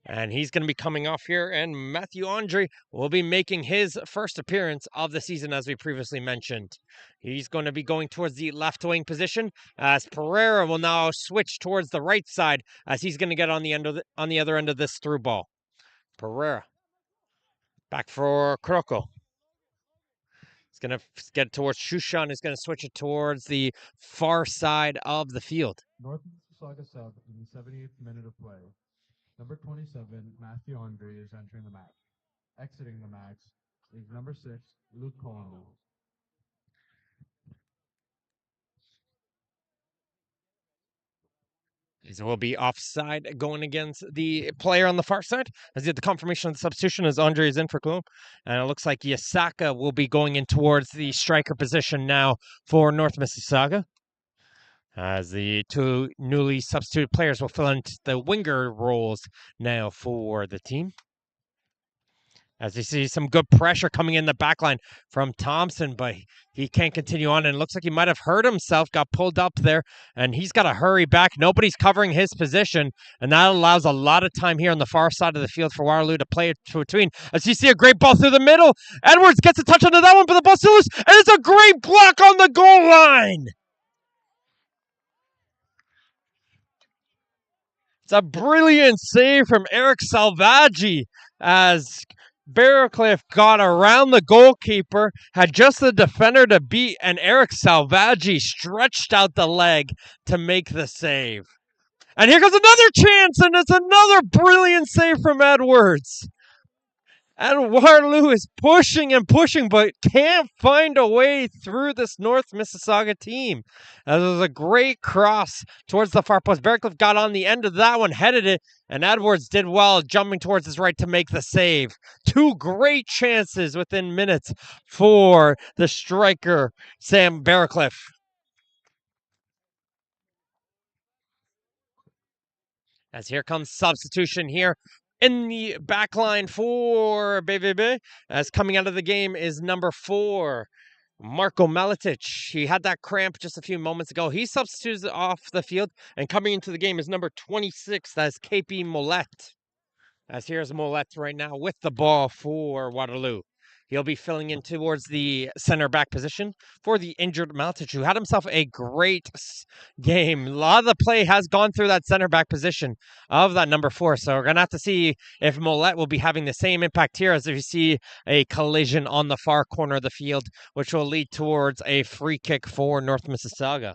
And he's going to be coming off here. And Matthew Andre will be making his first appearance of the season, as we previously mentioned. He's going to be going towards the left wing position, as Pereira will now switch towards the right side, as he's going to get on the other end of this through ball. Pereira. Back for Kroko. He's going to get towards Shushan. He's going to switch it towards the far side of the field. North Mississauga sub in the 78th minute of play. Number 27, Matthew Andre, is entering the match. Exiting the match is number 6, Luke Colombo. It will be offside going against the player on the far side. As you get the confirmation of the substitution as Andre is in for Colombo. And it looks like Yasaka will be going in towards the striker position now for North Mississauga. As the two newly substituted players will fill in the winger roles now for the team. As you see some good pressure coming in the back line from Thompson, but he can't continue on. And it looks like he might have hurt himself, got pulled up there, and he's got to hurry back. Nobody's covering his position, and that allows a lot of time here on the far side of the field for Waterloo to play it between. As you see a great ball through the middle. Edwards gets a touch onto that one, but the ball's still loose, and it's a great block on the goal line. It's a brilliant save from Eric Salvaggi as Barrowcliff got around the goalkeeper, had just the defender to beat, and Eric Salvaggi stretched out the leg to make the save. And here comes another chance, and it's another brilliant save from Edwards. And Waterloo is pushing and pushing, but can't find a way through this North Mississauga team. As it was a great cross towards the far post. Bericliff got on the end of that one, headed it, and Edwards did well, jumping towards his right to make the save. Two great chances within minutes for the striker, Sam Bericliff. As here comes substitution here in the back line for BVB. As coming out of the game is number 4, Marko Maletic. He had that cramp just a few moments ago. He substitutes off the field, and coming into the game is number 26. That's KP Molet. As here's Molet right now with the ball for Waterloo. He'll be filling in towards the center back position for the injured Maltic, who had himself a great game. A lot of the play has gone through that center back position of that number 4. So we're going to have to see if Molet will be having the same impact here as if you see a collision on the far corner of the field, which will lead towards a free kick for North Mississauga.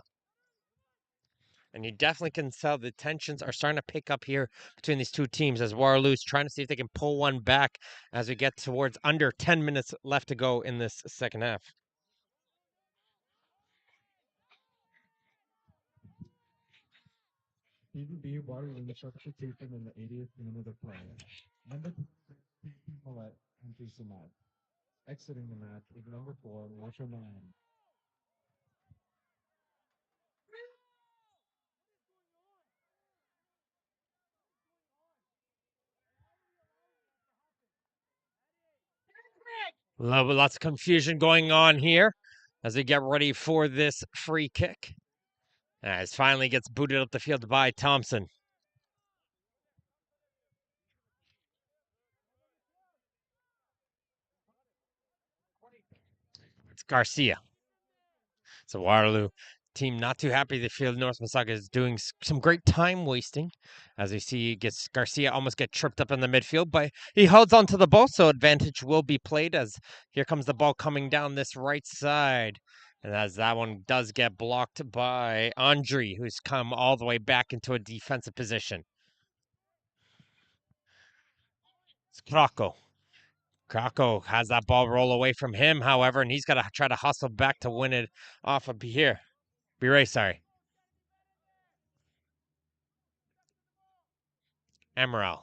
And you definitely can tell the tensions are starting to pick up here between these two teams as Waterloo's trying to see if they can pull one back as we get towards under 10 minutes left to go in this second half. BVB Waterloo substitution in the 80th minute of play. Number 2, Millet enters the match. Exiting the match is number 4, Marshall Milan. Lots of confusion going on here as we get ready for this free kick. As finally gets booted up the field by Thompson. It's Garcia. So Waterloo team not too happy. They feel North Mississauga is doing some great time wasting. As we see, gets Garcia almost get tripped up in the midfield, but he holds onto the ball, so advantage will be played as here comes the ball coming down this right side. And as that one does get blocked by Andre, who's come all the way back into a defensive position. It's Krakow. Krakow has that ball roll away from him, however, and he's got to try to hustle back to win it off of here. Bire, sorry. Emerald.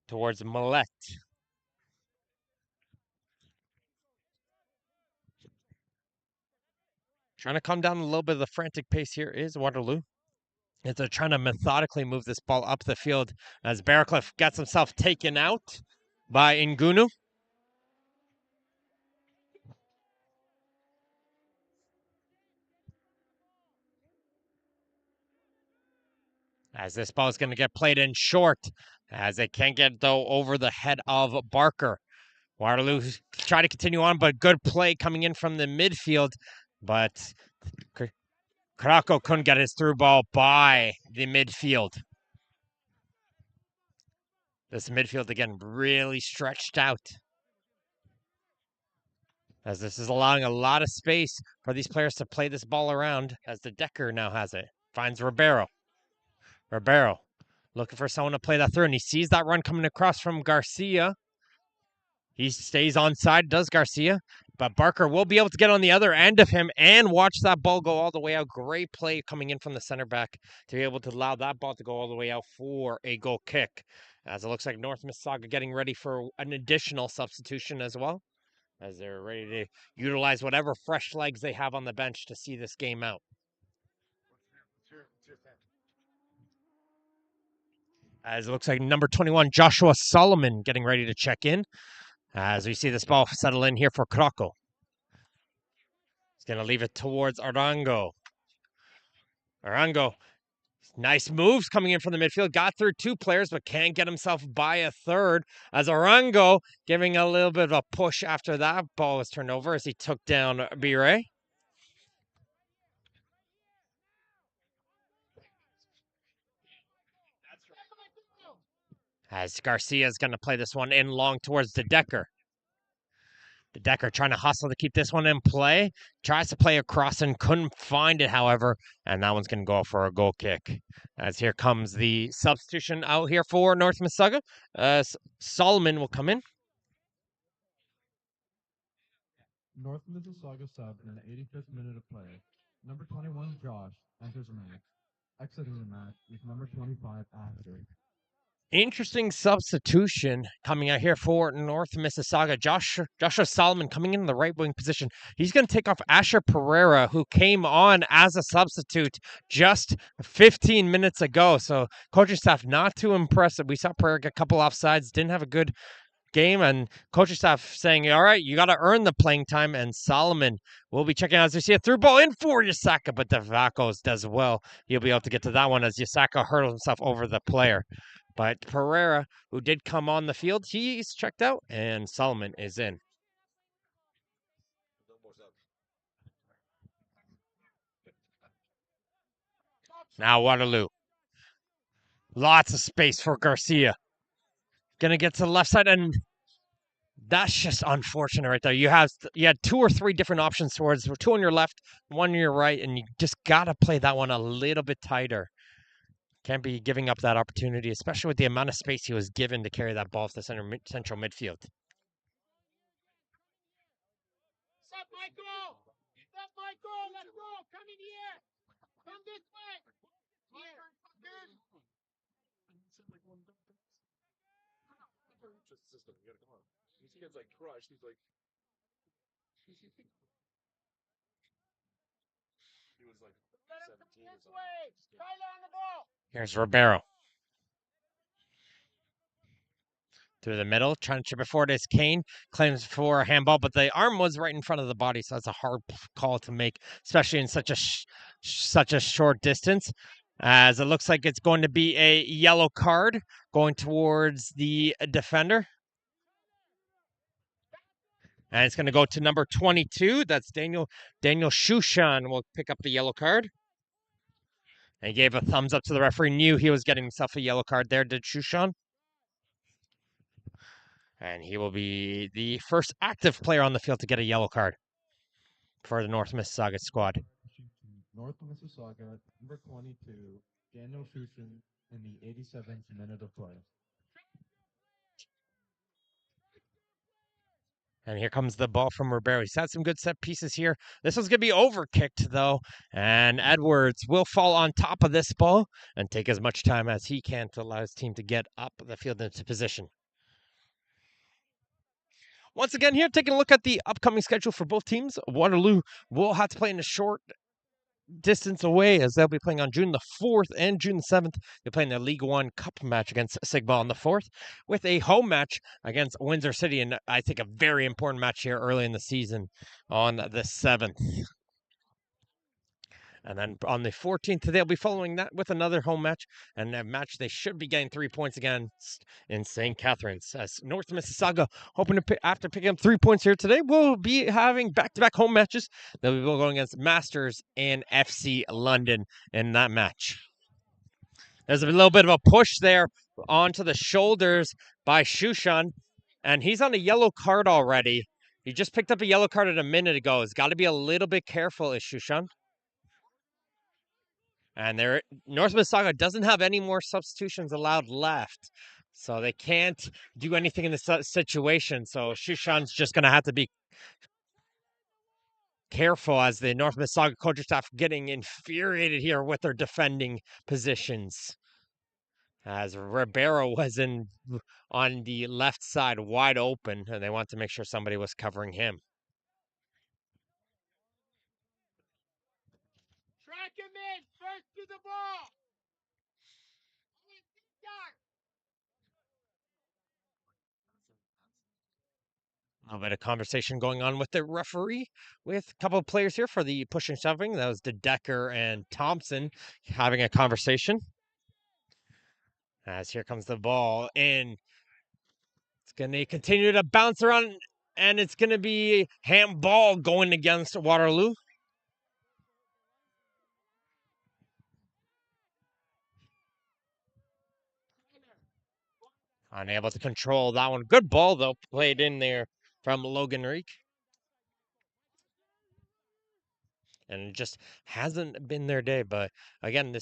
Towards Millet. Trying to calm down a little bit of the frantic pace here is Waterloo. As they're trying to methodically move this ball up the field as Bericliff gets himself taken out by Ngunu. As this ball is going to get played in short, as they can't get, though, over the head of Barker. Waterloo try to continue on, but good play coming in from the midfield. But Krakow couldn't get his through ball by the midfield. This midfield, again, really stretched out. As this is allowing a lot of space for these players to play this ball around as the Decker now has it. Finds Ribeiro. Ribeiro looking for someone to play that through, and he sees that run coming across from Garcia. He stays onside, does Garcia, but Barker will be able to get on the other end of him and watch that ball go all the way out. Great play coming in from the center back to be able to allow that ball to go all the way out for a goal kick. As it looks like North Mississauga getting ready for an additional substitution as well, as they're ready to utilize whatever fresh legs they have on the bench to see this game out. As it looks like number 21, Joshua Solomon, getting ready to check in. As we see this ball settle in here for Krakow. He's going to leave it towards Arango. Arango, nice moves coming in from the midfield. Got through 2 players, but can't get himself by a third. As Arango giving a little bit of a push after that ball was turned over as he took down Bire. As Garcia is going to play this one in long towards the Decker. The Decker trying to hustle to keep this one in play. Tries to play across and couldn't find it, however. And that one's going to go for a goal kick. As here comes the substitution out here for North Mississauga. Solomon will come in. North Mississauga sub in the 85th minute of play. Number 21, Josh, enters the match. Exiting the match is number 25, Asher. Interesting substitution coming out here for North Mississauga. Joshua Solomon coming in the right wing position. He's going to take off Asher Pereira, who came on as a substitute just 15 minutes ago. So coaching staff not too impressive. We saw Pereira get a couple offsides, didn't have a good game, and coaching staff saying, all right, you got to earn the playing time, and Solomon will be checking out as we see a through ball in for Yasaka, but Devakos does well. He'll be able to get to that one as Yasaka hurdles himself over the player. But Pereira, who did come on the field, he's checked out, and Solomon is in. Now Waterloo. Lots of space for Garcia. Gonna get to the left side, and that's just unfortunate right there. You had 2 or 3 different options towards 2 on your left, 1 on your right, and you just gotta play that one a little bit tighter. Can't be giving up that opportunity, especially with the amount of space he was given to carry that ball to the central midfield. Stop, Michael! Stop, Michael! Let's go! Come in here! Come this way! Here! Good! System, you gotta come on. This kid's like crushed. He's like, he was like Let him 17 come or this something. way! Tyler on the ball! Here's Ribeiro. Through the middle, trying to chip it forward as Kane claims for a handball, but the arm was right in front of the body, so that's a hard call to make, especially in such a short distance. As it looks like it's going to be a yellow card going towards the defender. And it's going to go to number 22. That's Daniel Shushan will pick up the yellow card. And he gave a thumbs up to the referee, knew he was getting himself a yellow card there, did Shushan. And he will be the first active player on the field to get a yellow card for the North Mississauga squad. North Mississauga, number 22, Daniel Shushan, in the 87th minute of play. And here comes the ball from Ribeiro. He's had some good set pieces here. This one's going to be overkicked, though. And Edwards will fall on top of this ball and take as much time as he can to allow his team to get up the field into position. Once again, here, taking a look at the upcoming schedule for both teams. Waterloo will have to play in a short distance away, as they'll be playing on June the 4th and June the 7th. They're playing their League One Cup match against Sigma on the 4th, with a home match against Windsor City, and I think a very important match here early in the season on the 7th. And then on the 14th, they'll be following that with another home match, and a match they should be getting 3 points against in St. Catharines. As North Mississauga, hoping to after picking up 3 points here today, will be having back-to-back home matches. They'll be going against Masters and FC London in that match. There's a little bit of a push there onto the shoulders by Shushan, and he's on a yellow card already. He just picked up a yellow card a minute ago. He's got to be a little bit careful, is Shushan. And North Mississauga doesn't have any more substitutions allowed left. So they can't do anything in this situation. So Shushan's just going to have to be careful, as the North Mississauga coaching staff getting infuriated here with their defending positions. As Ribeiro was on the left side wide open, and they want to make sure somebody was covering him. Track him in! First to the ball! A little bit of conversation going on with the referee, with a couple of players here for the pushing shoving. That was Decker and Thompson having a conversation. As here comes the ball in. It's going to continue to bounce around, and it's going to be handball going against Waterloo. Unable to control that one. Good ball, though, played in there from Logan Reek. And it just hasn't been their day. But again,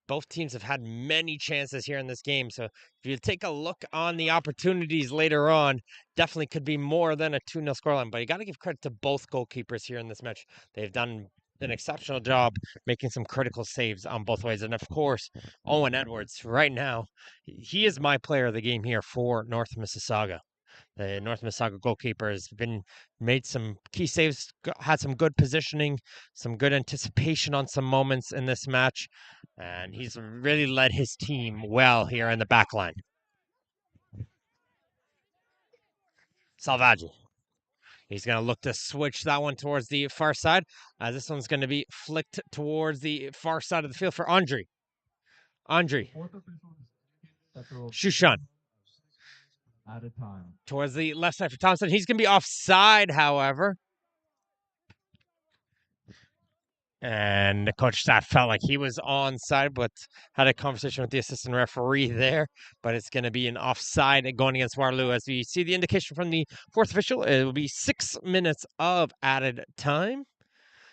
both teams have had many chances here in this game. So if you take a look on the opportunities later on, definitely could be more than a 2-0 scoreline. But you got to give credit to both goalkeepers here in this match. They've done an exceptional job making some critical saves on both ways. And of course, Owen Edwards, right now, he is my player of the game here for North Mississauga. The North Mississauga goalkeeper has made some key saves, had some good positioning, some good anticipation on some moments in this match, and he's really led his team well here in the back line. Salvaggi. He's going to look to switch that one towards the far side. This one's going to be flicked towards the far side of the field for Andre. Shushan. At a time. Towards the left side for Thompson. He's going to be offside, however. And the coach staff felt like he was onside, but had a conversation with the assistant referee there. But it's going to be an offside going against Waterloo. As we see the indication from the fourth official, it will be 6 minutes of added time.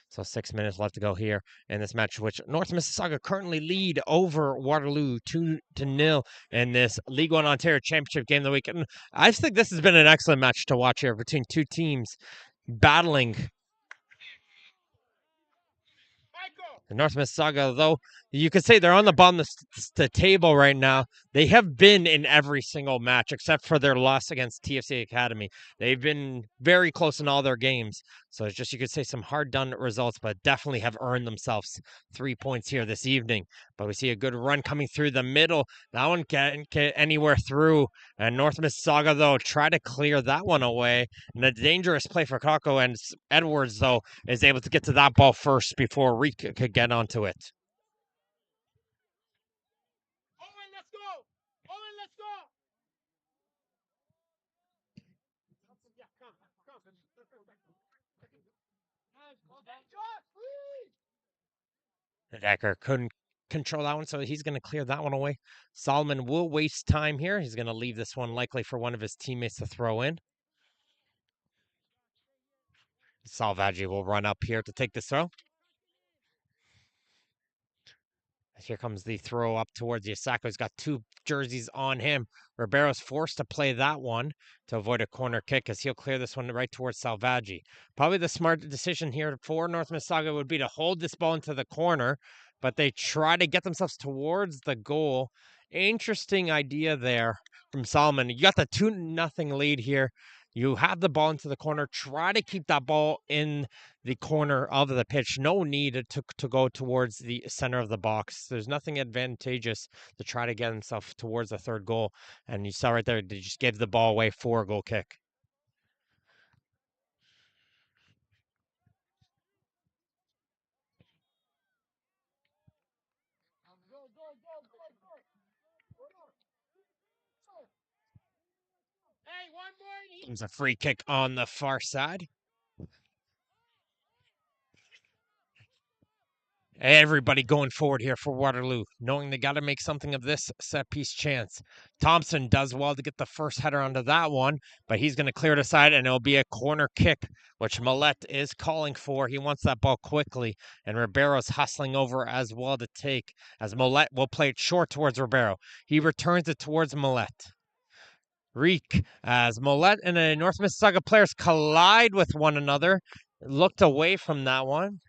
So 6 minutes left to go here in this match, which North Mississauga currently lead over Waterloo 2-0 in this League One Ontario Championship game of the week. And I think this has been an excellent match to watch here between two teams battling. The North Mississauga, though, you could say they're on the bottom of the table right now. They have been in every single match except for their loss against TFC Academy. They've been very close in all their games. So it's just, you could say, some hard done results, but definitely have earned themselves 3 points here this evening. But we see a good run coming through the middle. That one can't get anywhere through. And North Mississauga, though, try to clear that one away. And a dangerous play for Kako, and Edwards, though, is able to get to that ball first before Reek could get onto it. Owen, let's go! Owen, let's go! Yeah, come. The Decker couldn't control that one, so he's going to clear that one away. Solomon will waste time here. He's going to leave this one likely for one of his teammates to throw in. Salvaggi will run up here to take this throw. Here comes the throw up towards Yasako. He's got two jerseys on him. Ribeiro's forced to play that one to avoid a corner kick, as he'll clear this one right towards Salvaggi. Probably the smart decision here for North Mississauga would be to hold this ball into the corner, but they try to get themselves towards the goal. Interesting idea there from Solomon. You got the 2-0 lead here. You have the ball into the corner. Try to keep that ball in the corner of the pitch. No need to go towards the center of the box. There's nothing advantageous to try to get himself towards the third goal. And you saw right there, they just gave the ball away for a goal kick. Hey, one more. There's a free kick on the far side. Everybody going forward here for Waterloo, knowing they got to make something of this set piece chance. Thompson does well to get the first header onto that one, but he's going to clear it aside, and it'll be a corner kick, which Millette is calling for. He wants that ball quickly, and Ribeiro's hustling over as well to take, as Millette will play it short towards Ribeiro. He returns it towards Millette. Reek, as Millette and the North Mississauga players collide with one another, looked away from that one.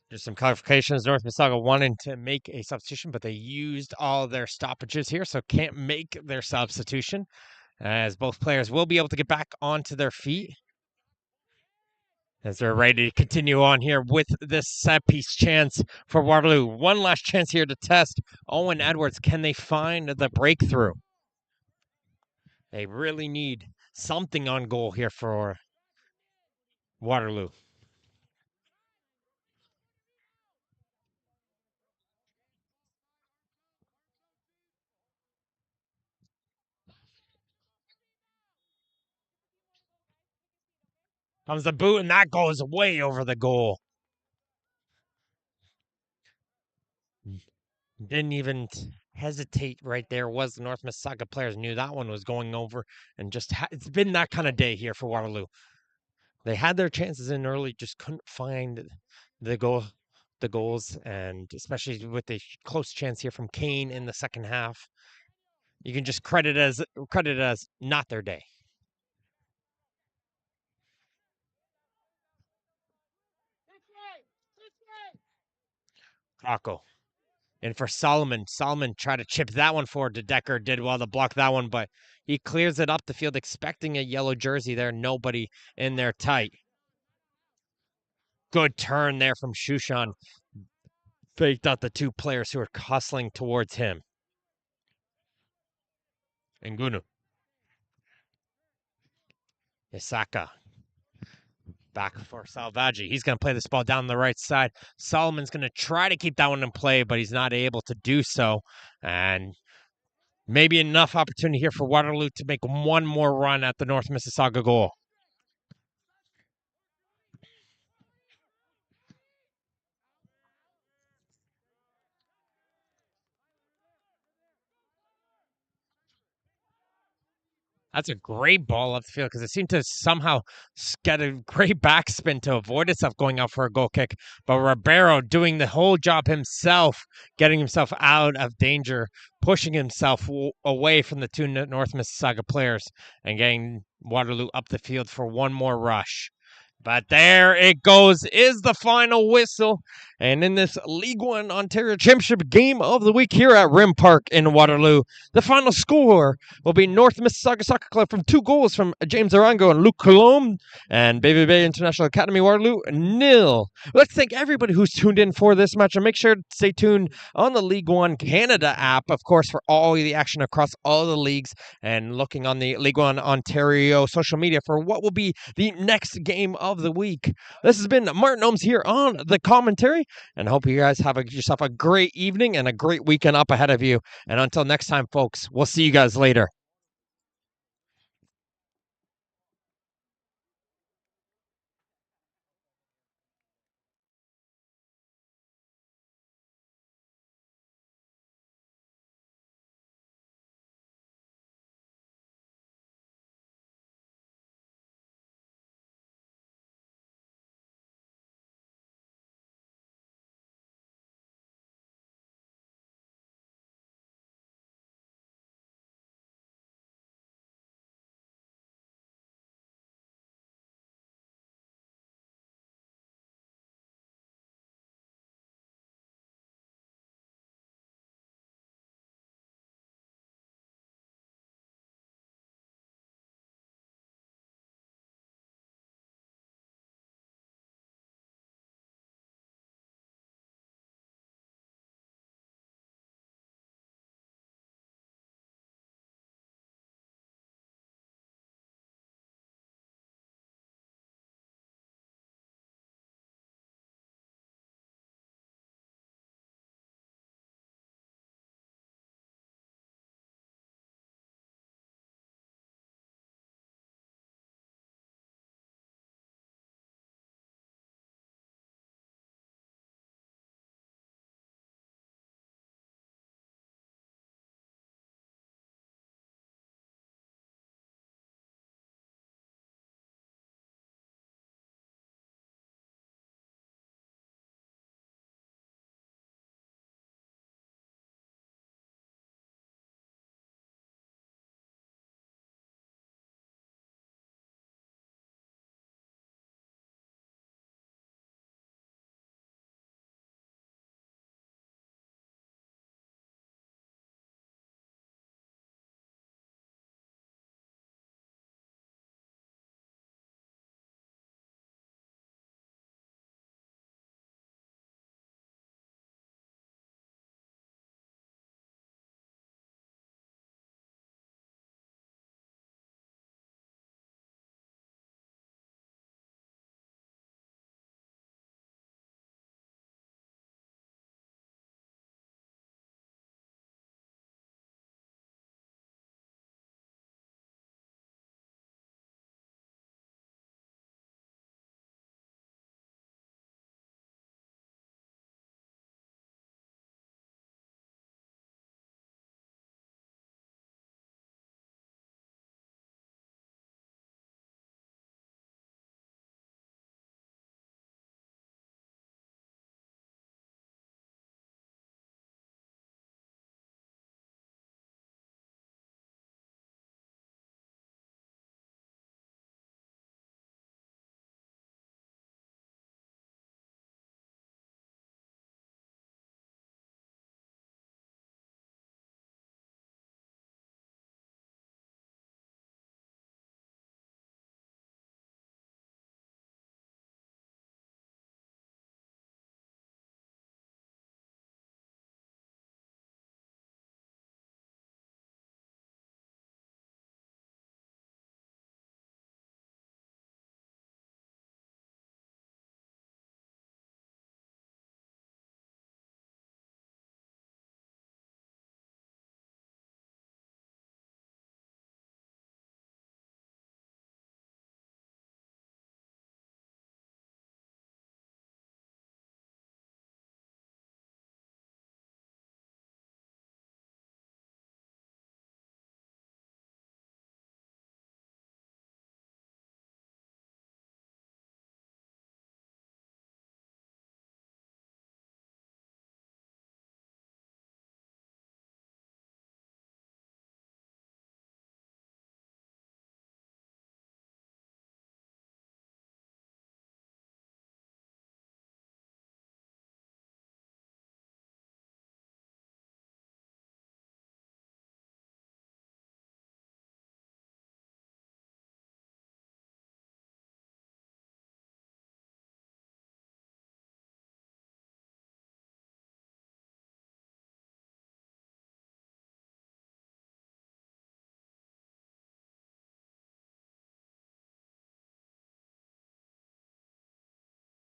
There's some clarifications. North Mississauga wanting to make a substitution, but they used all their stoppages here, so can't make their substitution, as both players will be able to get back onto their feet as they're ready to continue on here with this set piece chance for Waterloo. One last chance here to test Owen Edwards. Can they find the breakthrough? They really need something on goal here for Waterloo. Comes the boot, and that goes way over the goal. Didn't even hesitate right there. Was the North Mississauga players knew that one was going over, and just it's been that kind of day here for Waterloo. They had their chances in early, just couldn't find the goals, and especially with the close chance here from Kane in the second half, you can just credit it as not their day. Rocco. And for Solomon tried to chip that one forward to Decker, did well to block that one, but he clears it up the field expecting a yellow jersey there. Nobody in there tight. Good turn there from Shushan. Faked out the two players who were hustling towards him. Ngunu. Isaka. Back for Salvaggi. He's going to play this ball down the right side. Solomon's going to try to keep that one in play, but he's not able to do so. And maybe enough opportunity here for Waterloo to make one more run at the North Mississauga goal. That's a great ball up the field because it seemed to somehow get a great backspin to avoid itself going out for a goal kick. But Ribeiro doing the whole job himself, getting himself out of danger, pushing himself away from the two North Mississauga players and getting Waterloo up the field for one more rush. But there it goes, is the final whistle. And in this League One Ontario Championship game of the week here at Rim Park in Waterloo, the final score will be North Mississauga Soccer Club from 2 goals from James Arango and Luke Colombe, and BVB International Academy Waterloo 0. Let's thank everybody who's tuned in for this match, and make sure to stay tuned on the League One Canada app, of course, for all the action across all the leagues, and looking on the League One Ontario social media for what will be the next game of the week. This has been Martin Ohms here on the commentary, and I hope you guys have yourself a great evening and a great weekend up ahead of you. And until next time, folks, we'll see you guys later.